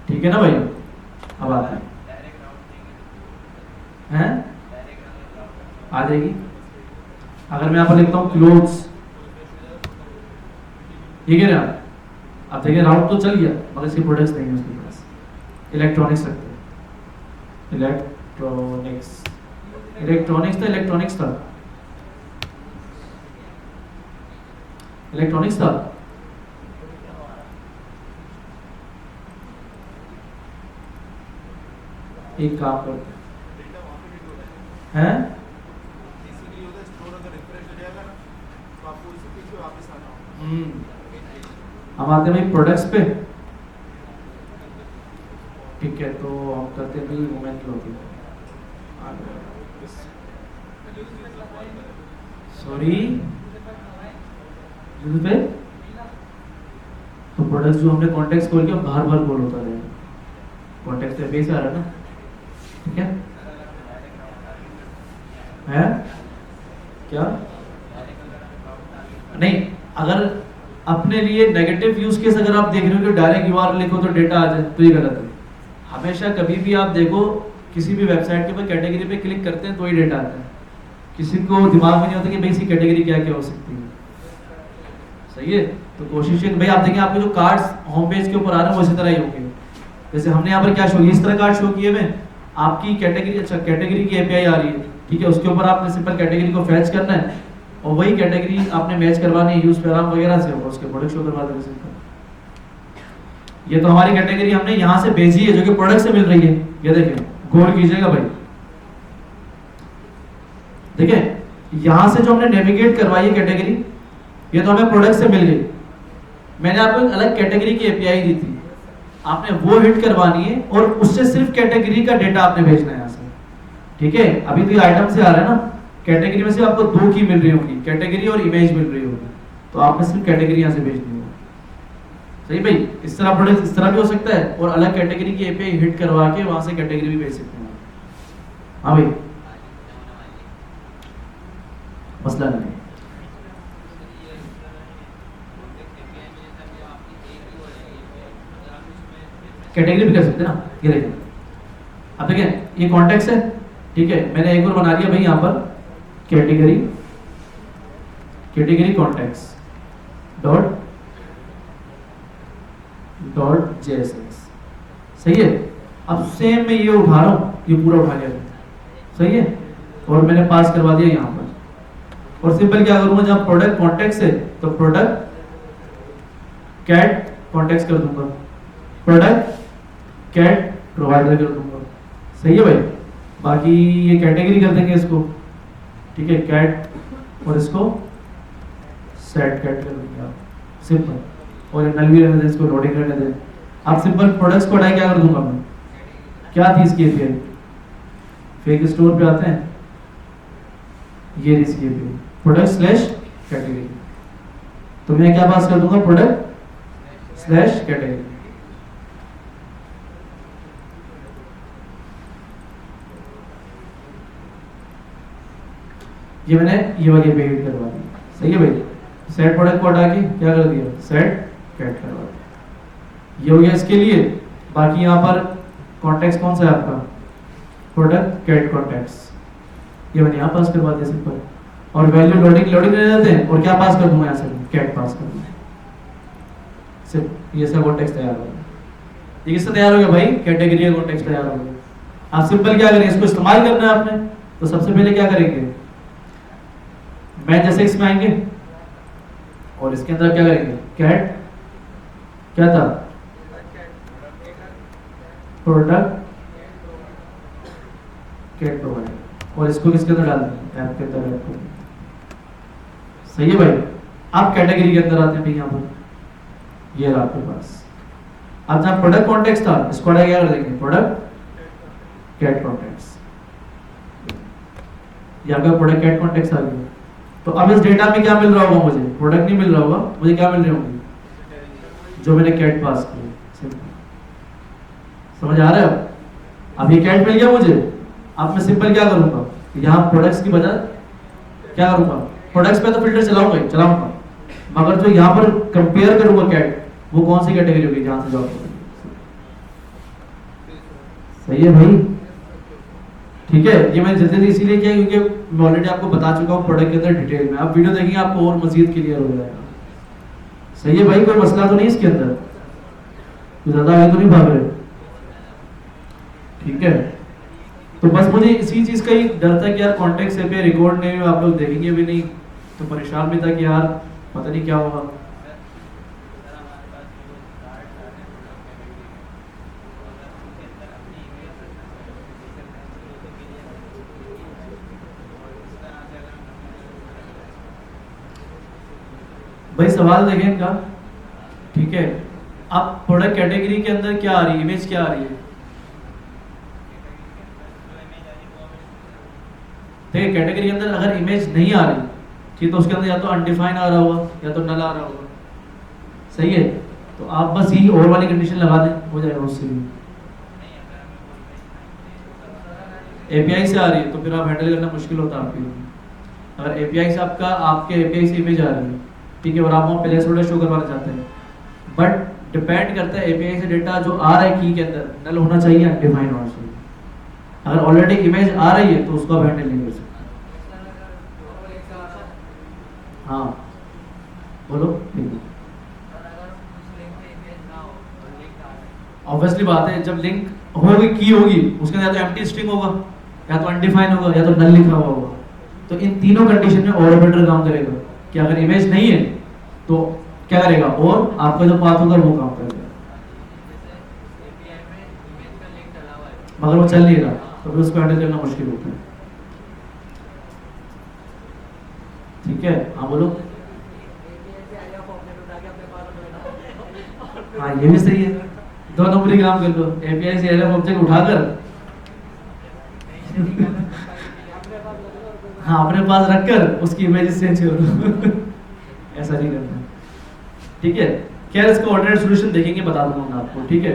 ठीक है ना भाई। अब आते हैं आ जाएगी। अगर मैं यहाँ पर लिखता हूँ क्लोथ्स, ठीक है ना, अब देखिए राउट तो चल गया मगर इसके प्रोडक्ट्स नहीं है उसके पास। इलेक्ट्रॉनिक्स रखते हैं, इलेक्ट्रॉनिक्स, इलेक्ट्रॉनिक्स था, इलेक्ट्रॉनिक्स था, इलेक्ट्रॉनिक्स था, एक काम करते हैं हम आते हैं भाई प्रोडक्ट्स पे, ठीक है। तो हम करते हैं भाई वुमेन क्लोथिंग, सॉरी पे तो प्रोडक्ट्स जो हमने कॉन्टेक्स्ट खोल के बार बार बोल होता रहेगा, कॉन्टेक्स्ट पे बेस आ रहा है ना, ठीक है क्या नहीं। अगर अपने लिए नेगेटिव यूज केस अगर आप देख रहे हो कि डायरेक्ट यूआरएल लिखो तो डेटा आ जाए तो ये गलत है। हमेशा कभी भी आप देखो किसी भी वेबसाइट के ऊपर कैटेगरी पे क्लिक करते हैं तो ही डेटा आता है, किसी को दिमाग में नहीं होता कि भाई इसकी कैटेगरी क्या क्या हो सकती है, सही है। तो कोशिश है भाई आप देखें आपके जो कार्ड्स होम पेज के ऊपर आ रहे हैं वो इसी तरह ही होंगे। जैसे हमने यहाँ पर क्या शो, इस तरह कार्ड शो किए हुए, आपकी कैटेगरी, अच्छा कैटेगरी की एपीआई आ रही है, ठीक है, उसके ऊपर आपने सिंपल कैटेगरी को फैच करना है और वही कैटेगरी आपने मैच करवानी है यूज पैराम वगैरह से, और उसके प्रोडक्ट शो करवा देंगे सिंपल। ये तो हमारी कैटेगरी हमने यहाँ से भेजी है जो कि प्रोडक्ट से मिल रही है, ये देखें गौर कीजिएगा भाई, देखें यहाँ से जो हमने नेविगेट करवाई है कैटेगरी, ये तो हमें प्रोडक्ट से मिल गई। मैंने आपको एक अलग कैटेगरी की एपीआई दी थी, आपने वो हिट करवानी है और उससे सिर्फ कैटेगरी का डेटा आपने भेजना है यहाँ से, ठीक है। अभी तो ये आइटम से आ रहा है ना, कैटेगरी में से आपको दो की मिल रही होगी, कैटेगरी और इमेज मिल रही होगी, तो आपने सिर्फ कैटेगरी यहाँ से भेजनी होगी, सही भाई, इस तरह प्रोडक्ट इस तरह भी हो सकता है और अलग कैटेगरी की एपीआई हिट करवा के वहां से कैटेगरी भी भेज सकते हैं। हाँ भाई, मसला नहीं। कैटेगरी भी कर सकते हैं ना, ये देखिए अब देखिए ये कॉन्टेक्स्ट है, ठीक है, मैंने एक और बना लिया भाई यहाँ पर category, category context dot dot JSX, सही है। अब सेम मैं ये उठा रहा हूँ, ये पूरा उठा लिया, सही है, और मैंने पास करवा दिया यहाँ पर। और सिंपल क्या करूंगा, जब प्रोडक्ट कॉन्टेक्स्ट है तो प्रोडक्ट कैट कॉन्टेक्स्ट कर दूंगा, प्रोडक्ट कैट प्रोवाइडर कर दूंगा, सही है भाई। बाकी ये कैटेगरी कर देंगे इसको, ठीक है, कैट और इसको सेट कैट कर देंगे आप, सिंपल। और ये नल भी रहने दें, इसको लोडिंग करने दें आप। सिंपल प्रोडक्ट्स को हटाए क्या कर दूंगा मैं, क्या थी इसकी एपीआई, फेक स्टोर पे आते हैं, ये इसकी एपीआई प्रोडक्ट स्लैश कैटेगरी, तो मैं क्या पास कर दूंगा, प्रोडक्ट स्लैश कैटेगरी। ये मैंने ये वाली एपीआई करवा दी, सही है भाई। सेट प्रोडक्ट को हटा के क्या कर दिया, सेट कैट करवा दिया, ये हो गया इसके लिए। बाकी यहाँ पर कॉन्टेक्स्ट कौन सा है आपका, प्रोडक्ट कैट कॉन्टेक्स्ट, ये मैंने यहाँ पास करवा दिया सिंपल। और वैल्यू लोडिंग लोडिंग ले जाते हैं और क्या पास कर दूंगा यहाँ से, कैट पास कर दूंगा, सिर्फ ये सब कॉन्टेक्स्ट तैयार हो गया। ये किससे तैयार हो गया भाई, कैटेगरी का कॉन्टेक्स्ट तैयार हो गया। आप सिंपल क्या करें, इसको इस्तेमाल करना है आपने, तो सबसे पहले क्या करेंगे, मैं जैसे इसमें आएंगे और इसके अंदर क्या करेंगे, कैट क्या था, प्रोडक्ट कैट प्रोवाइडर, और इसको किसके अंदर डाल देंगे, ऐप के अंदर, ऐप को, सही है भाई। आप कैटेगरी के अंदर आते हैं भाई, यहाँ पर ये रहा आपके पास। अब जहाँ प्रोडक्ट कॉन्टेक्स्ट था, इसको हटा क्या कर देंगे, प्रोडक्ट कैट कॉन्टेक्स्ट, ये आपका प्रोडक्ट कैट कॉन्टेक्स्ट आ गया। तो अब इस डेटा में क्या मिल रहा होगा मुझे, प्रोडक्ट नहीं मिल रहा होगा मुझे, क्या मिल रहे होंगे, जो मैंने कैट पास किया, समझ आ रहा है। अब ये कैट मिल गया मुझे, अब मैं सिंपल क्या करूंगा, यहाँ प्रोडक्ट्स की बजाय क्या करूंगा, प्रोडक्ट्स पे तो फिल्टर चलाऊंगा, मगर जो यहाँ पर कंपेयर करूंगा कैट, वो कौन सी कैटेगरी होगी जहां से जॉब, सही है भाई, ठीक है। ये मैंने जल्दी इसीलिए किया क्योंकि मैं ऑलरेडी आपको बता चुका हूँ प्रोडक्ट के अंदर डिटेल में, आप वीडियो देखेंगे आपको और मजीद क्लियर हो जाएगा, सही है भाई। कोई मसला तो नहीं इसके अंदर, ज्यादा आगे तो नहीं भाग रहे, ठीक है। तो बस मुझे इसी चीज का ही डर था कि यार कॉन्टेक्ट से पे रिकॉर्ड नहीं, आप लोग देखेंगे भी नहीं, तो परेशान भी था कि यार पता नहीं क्या होगा। भाई सवाल देखें इनका, ठीक है। अब प्रोडक्ट कैटेगरी के अंदर क्या आ रही है, इमेज क्या आ रही है, देखिए कैटेगरी के अंदर अगर इमेज नहीं आ रही, ठीक, तो उसके अंदर या तो अनडिफाइन आ रहा होगा या तो नल आ रहा होगा, सही है। तो आप बस यही और वाली कंडीशन लगा दें, हो जाएगा उससे भी। एपीआई से आ रही है तो फिर आप हैंडल करना मुश्किल होता है आपके लिए। अगर एपीआई से आपके एपीआई से इमेज आ रही है, ठीक है, और आप वहाँ प्लेस होल्डर शो करवाना चाहते हैं, बट डिपेंड करता है एपीआई से डेटा जो आ रहा है की के अंदर नल होना चाहिए, अनडिफाइन होना चाहिए। अगर ऑलरेडी इमेज आ रही है तो उसको आप हैंडल नहीं कर सकते। हाँ बोलो, ठीक है। ऑब्वियसली बात है, जब लिंक होगी की होगी उसके अंदर या तो एम्प्टी स्ट्रिंग होगा, या तो अनडिफाइन होगा, या तो नल लिखा हुआ होगा। तो इन तीनों कंडीशन में और ऑपरेटर काम करेगा कि अगर इमेज नहीं है तो क्या करेगा, और आपका जो पाथ होगा वो काम करेगा, मगर वो चल नहीं रहा तो फिर उसको हैंडल करना मुश्किल होता है, ठीक है। हाँ बोलो। हाँ ये भी सही है, दो नंबर ही काम कर लो, एपीआई से एरर ऑब्जेक्ट उठाकर हाँ अपने पास रखकर उसकी इमेज चेंज कर लो ऐसा नहीं करना, ठीक है। खैर इसका ऑल्टरनेट सोल्यूशन देखेंगे, बता दूंगा मैं आपको, ठीक है।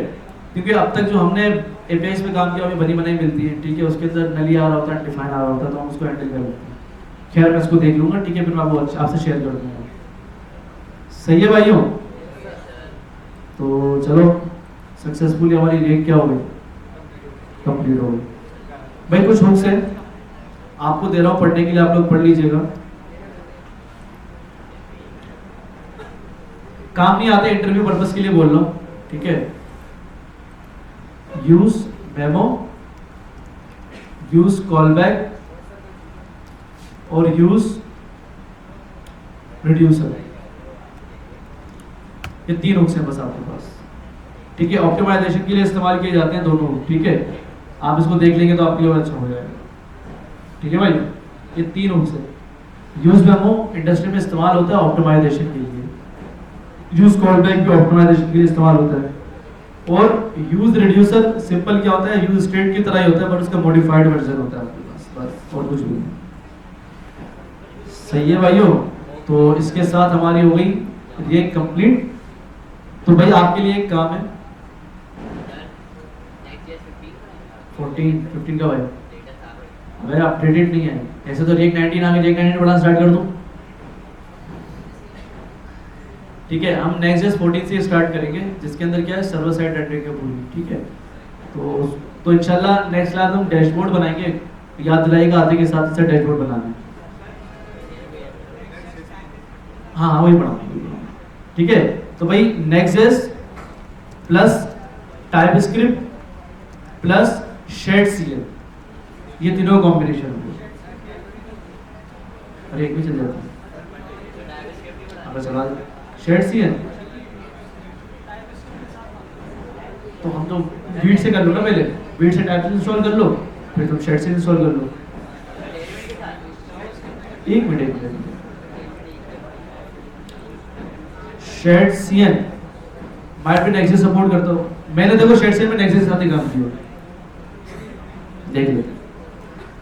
क्योंकि अब तक जो हमने एपीआईज पे काम किया हमें बनी बनाई मिलती है, ठीक है, उसके अंदर नली आ रहा होता है, डिफाइन आ रहा होता है, तो हम उसको हैंडल कर लेते हैं। खैर मैं इसको देख लूंगा, ठीक है, फिर मैं आपको आपसे शेयर कर दूंगा। सही है भाइयों? तो चलो सक्सेसफुली हमारी रेक क्या हो गई, कंप्लीट हो गई। भाई कुछ हुक्स है आपको दे रहा हूं पढ़ने के लिए, आप लोग पढ़ लीजिएगा। काम नहीं आते, इंटरव्यू पर्पस के लिए बोल रहा हूं, ठीक है। यूज मेमो, यूज कॉलबैक और यूज रिड्यूसर, ये 3 हुक्स हैं बस आपके पास, ठीक है। ऑप्टिमाइजेशन के लिए इस्तेमाल किए जाते हैं दोनों, ठीक है। आप इसको देख लेंगे तो आपके लिए और अच्छा हो जाएगा, ठीक है भाई। ये 3 हुक्स है। यूज मेमो इंडस्ट्री में इस्तेमाल होता है ऑप्टिमाइजेशन के लिए, यूज कॉलबैक भी ऑप्टिमाइजेशन के लिए इस्तेमाल होता है, और यूज रिड्यूसर सिंपल क्या होता है, यूज स्टेट की तरह ही होता है, बट उसका मॉडिफाइड वर्जन होता है आपके पास, बस और कुछ भी नहीं। सही है भाइयों? तो इसके साथ हमारी हो गई ये कंप्लीट। तो भाई आपके लिए एक काम है, 14-15 का भाई, अगर अपडेटेड नहीं है ऐसे तो रेक 19 आगे रेक 19 पढ़ाना स्टार्ट कर दूं, ठीक है। हम नेक्स्ट 14 से स्टार्ट करेंगे, जिसके अंदर क्या है, सर्वर साइड नेटवर्क है पूरी, ठीक है। तो इंशाल्लाह नेक्स्ट क्लास में हम डैशबोर्ड बनाएंगे, याद दिलाएगा आते के साथ साथ डैशबोर्ड बनाना है। हाँ वही पढ़ाऊंगा, ठीक है। तो भाई next plus TypeScript plus shadcn, ये तीनों कॉम्बिनेशन होगा। अरे एक भी चल जाता है, अब चला शेड सीएल, तो हम तो वीट से कर लो ना, पहले वीट से टाइप इंस्टॉल कर लो, फिर तुम शेड से इंस्टॉल कर लो। एक मिनट, शेड सीएन मैं भी नेक्स्ट सपोर्ट करता हूँ, मैंने देखो शेड सीएन में नेक्स्ट के साथ ही काम किया, देख लो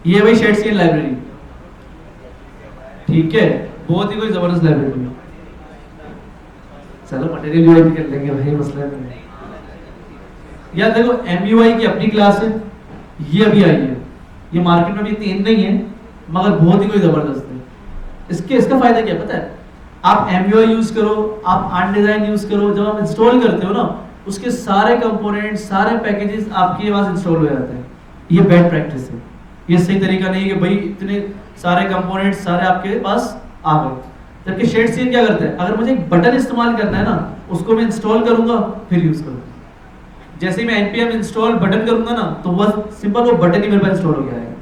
ये भाई शेड सीएन लाइब्रेरी, ठीक है, बहुत ही कोई जबरदस्त लाइब्रेरी है। चलो मटेरियल यूआई भी कर लेंगे भाई, मसला नहीं। यार देखो एमयूआई की अपनी क्लास है, ये अभी आई है, ये मार्केट में भी 3 नहीं है, मगर बहुत ही कोई जबरदस्त है। इसका फायदा क्या पता है, आप एमयूआई यूज करो, आप अनडिजाइन यूज करो, जब आप इंस्टॉल करते हो ना, उसके सारे कंपोनेंट सारे पैकेजेस आपके पास इंस्टॉल हो जाते हैं। ये बैड प्रैक्टिस है, ये सही तरीका नहीं है कि भाई इतने सारे कंपोनेंट सारे आपके पास आ गए। जबकि शेड सीएन क्या करता है, अगर मुझे एक बटन इस्तेमाल करना है ना, उसको मैं इंस्टॉल करूंगा फिर यूज करूंगा। जैसे ही मैं npm इंस्टॉल बटन करूंगा ना, तो बस सिंपल वो बटन ही मेरे पास इंस्टॉल हो गया है।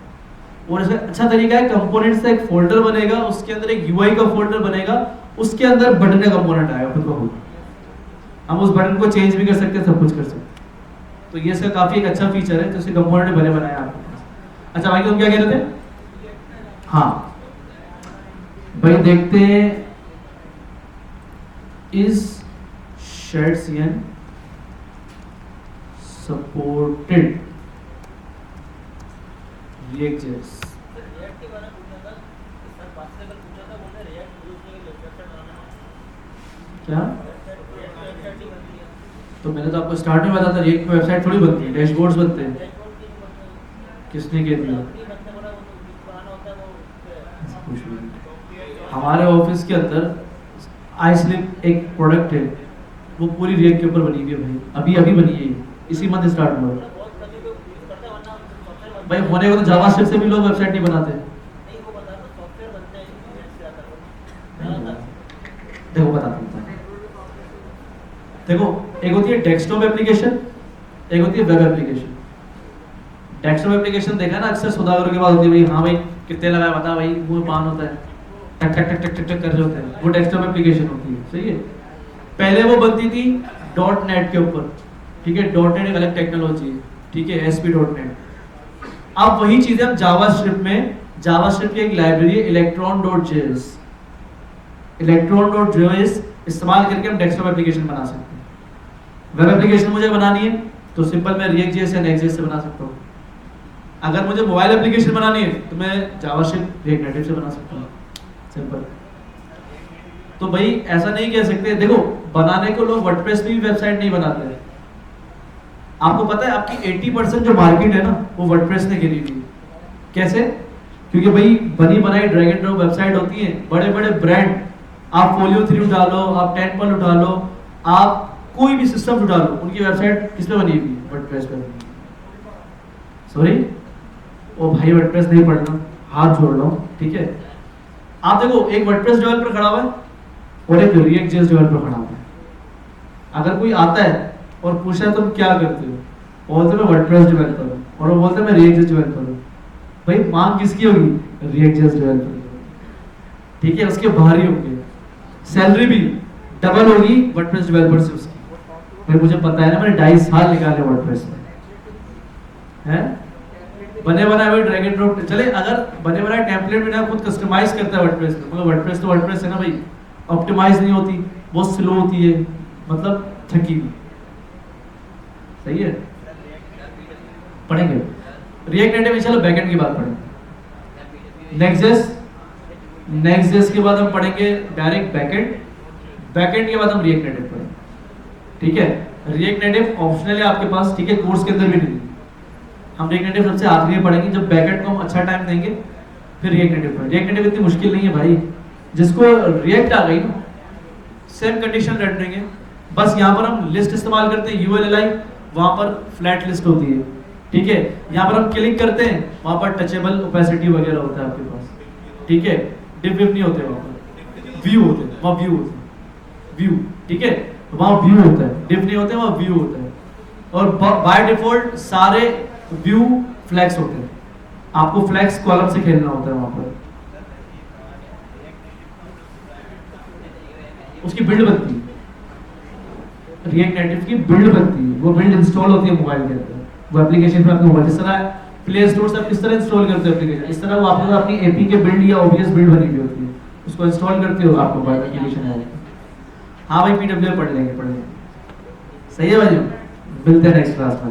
और इसका अच्छा तरीका है, कंपोनेंट्स का एक फोल्डर बनेगा, उसके अंदर एक यूआई का फोल्डर बनेगा, उसके अंदर बटन का कंपोनेंट आएगा खुद को, हम उस बटन को चेंज भी कर सकते हैं, सब कुछ कर सकते हैं। तो ये इसका काफी एक अच्छा फीचर है, तो इसके कंपोनेंट बने बनाए आपके पास। अच्छा भाई तुम क्या कह रहे थे? हाँ भाई देखते हैं, is shade CN supported React.js? क्या? तो मैंने तो आपको स्टार्ट में बताया था, रिएक्ट की वेबसाइट थोड़ी बनती है, डैशबोर्ड्स बनते हैं। किसने कह दिया? हमारे ऑफिस के अंदर iSlip एक प्रोडक्ट है, वो पूरी रिएक्ट के ऊपर बनी हुई है भाई, अभी बनी है, इसी मंथ स्टार्ट हुआ है भाई। होने को तो जावास्क्रिप्ट से भी लोग वेबसाइट नहीं बनाते। देखो बताता हूं, देखो एक होती है डेस्कटॉप एप्लीकेशन, एक होती है वेब एप्लीकेशन। डेस्कटॉप एप्लीकेशन देखा है ना अक्सर सौदागरों के पास होती है, भाई हाँ भाई कितने लगाया बता भाई, मुंह पान होता है, टक टक टक टक टक कर रहे होते हैं, वो डेस्कटॉप एप्लीकेशन होती है, सही है। पहले वो बनती थी .NET के ऊपर, ठीक है, .NEट एक अलग टेक्नोलॉजी है, ठीक है, ASP.NET। अब वही चीजें हम जावास्क्रिप्ट में, जावास्क्रिप्ट की एक लाइब्रेरी है electron.js, electron.js इस्तेमाल करके हम डेस्कटॉप एप्लीकेशन बना सकते हैं। वेब एप्लीकेशन मुझे बनानी है तो सिंपल मैं React.js या Next.js से बना सकता हूँ। अगर मुझे मोबाइल एप्लीकेशन बनानी है तो मैं जावास्क्रिप्ट React Native से बना सकता हूँ, सिंपल। तो भाई ऐसा नहीं कह सकते, देखो बनाने को लोग वर्डप्रेस पे भी वेबसाइट नहीं बनाते हैं। आपको पता है आपकी 80% जो मार्केट है ना वो वर्डप्रेस ने घेरी हुई है। कैसे? क्योंकि भाई बनी बनाई ड्रैग एंड ड्रॉप वेबसाइट होती है, बड़े बड़े ब्रांड, आप फोलियो 3 उठा लो, आप 10 उठा लो, आप कोई भी सिस्टम उठा लो, उनकी वेबसाइट किस पे बनी हुई है? वर्डप्रेस पे। सॉरी ओ भाई वर्डप्रेस नहीं पढ़ना, हाथ जोड़ लो, ठीक है। आप देखो एक वर्डप्रेस डेवलपर खड़ा हुआ है और एक रिएक्ट जेएस डेवलपर खड़ा हुआ है। अगर कोई आता है और पूछा है तुम क्या करते हो, वो बोलते मैं वर्डप्रेस डेवलपर हूँ, और वो बोलते मैं रिएक्ट जेएस डेवलपर हूँ। भाई मांग किसकी होगी? रिएक्ट जेएस डेवलपर, ठीक है, उसके बाहर ही होंगे। सैलरी भी डबल होगी वर्डप्रेस डेवलपर से उसकी। भाई मुझे पता है ना, मैंने 2.5 साल निकाले वर्डप्रेस में, हैं? बने बनाए हुए ड्रैग एंड ड्रॉप चले, अगर बने बनाए टेम्पलेट में ना खुद कस्टमाइज करता है वर्डप्रेस में, मगर वर्डप्रेस तो वर्डप्रेस है ना भाई, ऑप्टिमाइज नहीं होती, बहुत स्लो होती है, मतलब थकी हुई। सही है, पढ़ेंगे रिएक्ट नेटिव में। चलो बैकएंड की बात पढ़ेंगे। नेक्स्ट.js के बाद हम पढ़ेंगे डायरेक्ट बैकएंड, बैकएंड के बाद हम रिएक्ट नेटिव पढ़ेंगे, ठीक है। रिएक्ट नेटिव ऑप्शनल है आपके पास, ठीक है, कोर्स के अंदर भी नहीं। हम रिएक्ट नेटिव सबसे आखिरी में पढ़ेंगे, जब बैकएंड को हम अच्छा टाइम देंगे फिर रिएक्ट नेटिव पढ़ेंगे। रिएक्ट नेटिव इतनी मुश्किल नहीं है भाई, जिसको रिएक्ट आ गई ना, सेम कंडीशन रेंडरिंग है, बस यहाँ पर हम लिस्ट इस्तेमाल करते हैं ULLI, वहां पर फ्लैट लिस्ट होती है, ठीक है। यहाँ पर हम क्लिक करते हैं, वहां पर टचेबल ओपेसिटी वगैरह होता है आपके पास, ठीक है। डिफ नहीं होते, वहां पर व्यू होते हैं, वहां व्यू होते हैं, व्यू, ठीक है, वहां व्यू होता है, डिफ नहीं होते, वहां व्यू होता है। और बाय डिफॉल्ट सारे व्यू फ्लैग्स होते हैं, आपको फ्लैग्स कॉलम से खेलना होता है वहां पर। उसकी बिल्ड बनती है, रिएक्ट नेटिव की बिल्ड बनती है, वो बिल्ड इंस्टॉल होती है मोबाइल के अंदर, वो एप्लीकेशन पर आपके मोबाइल, जिस तरह प्ले स्टोर से आप किस तरह इंस्टॉल करते हो एप्लीकेशन, इस तरह वो आपको अपनी एपी के बिल्ड या ओबीएस बिल्ड बनी हुई होती है, उसको इंस्टॉल करते हो, आपको मोबाइल एप्लीकेशन है। हाँ भाई पीडब्ल्यू पढ़ लेंगे। सही है भाई, मिलते हैं नेक्स्ट क्लास में।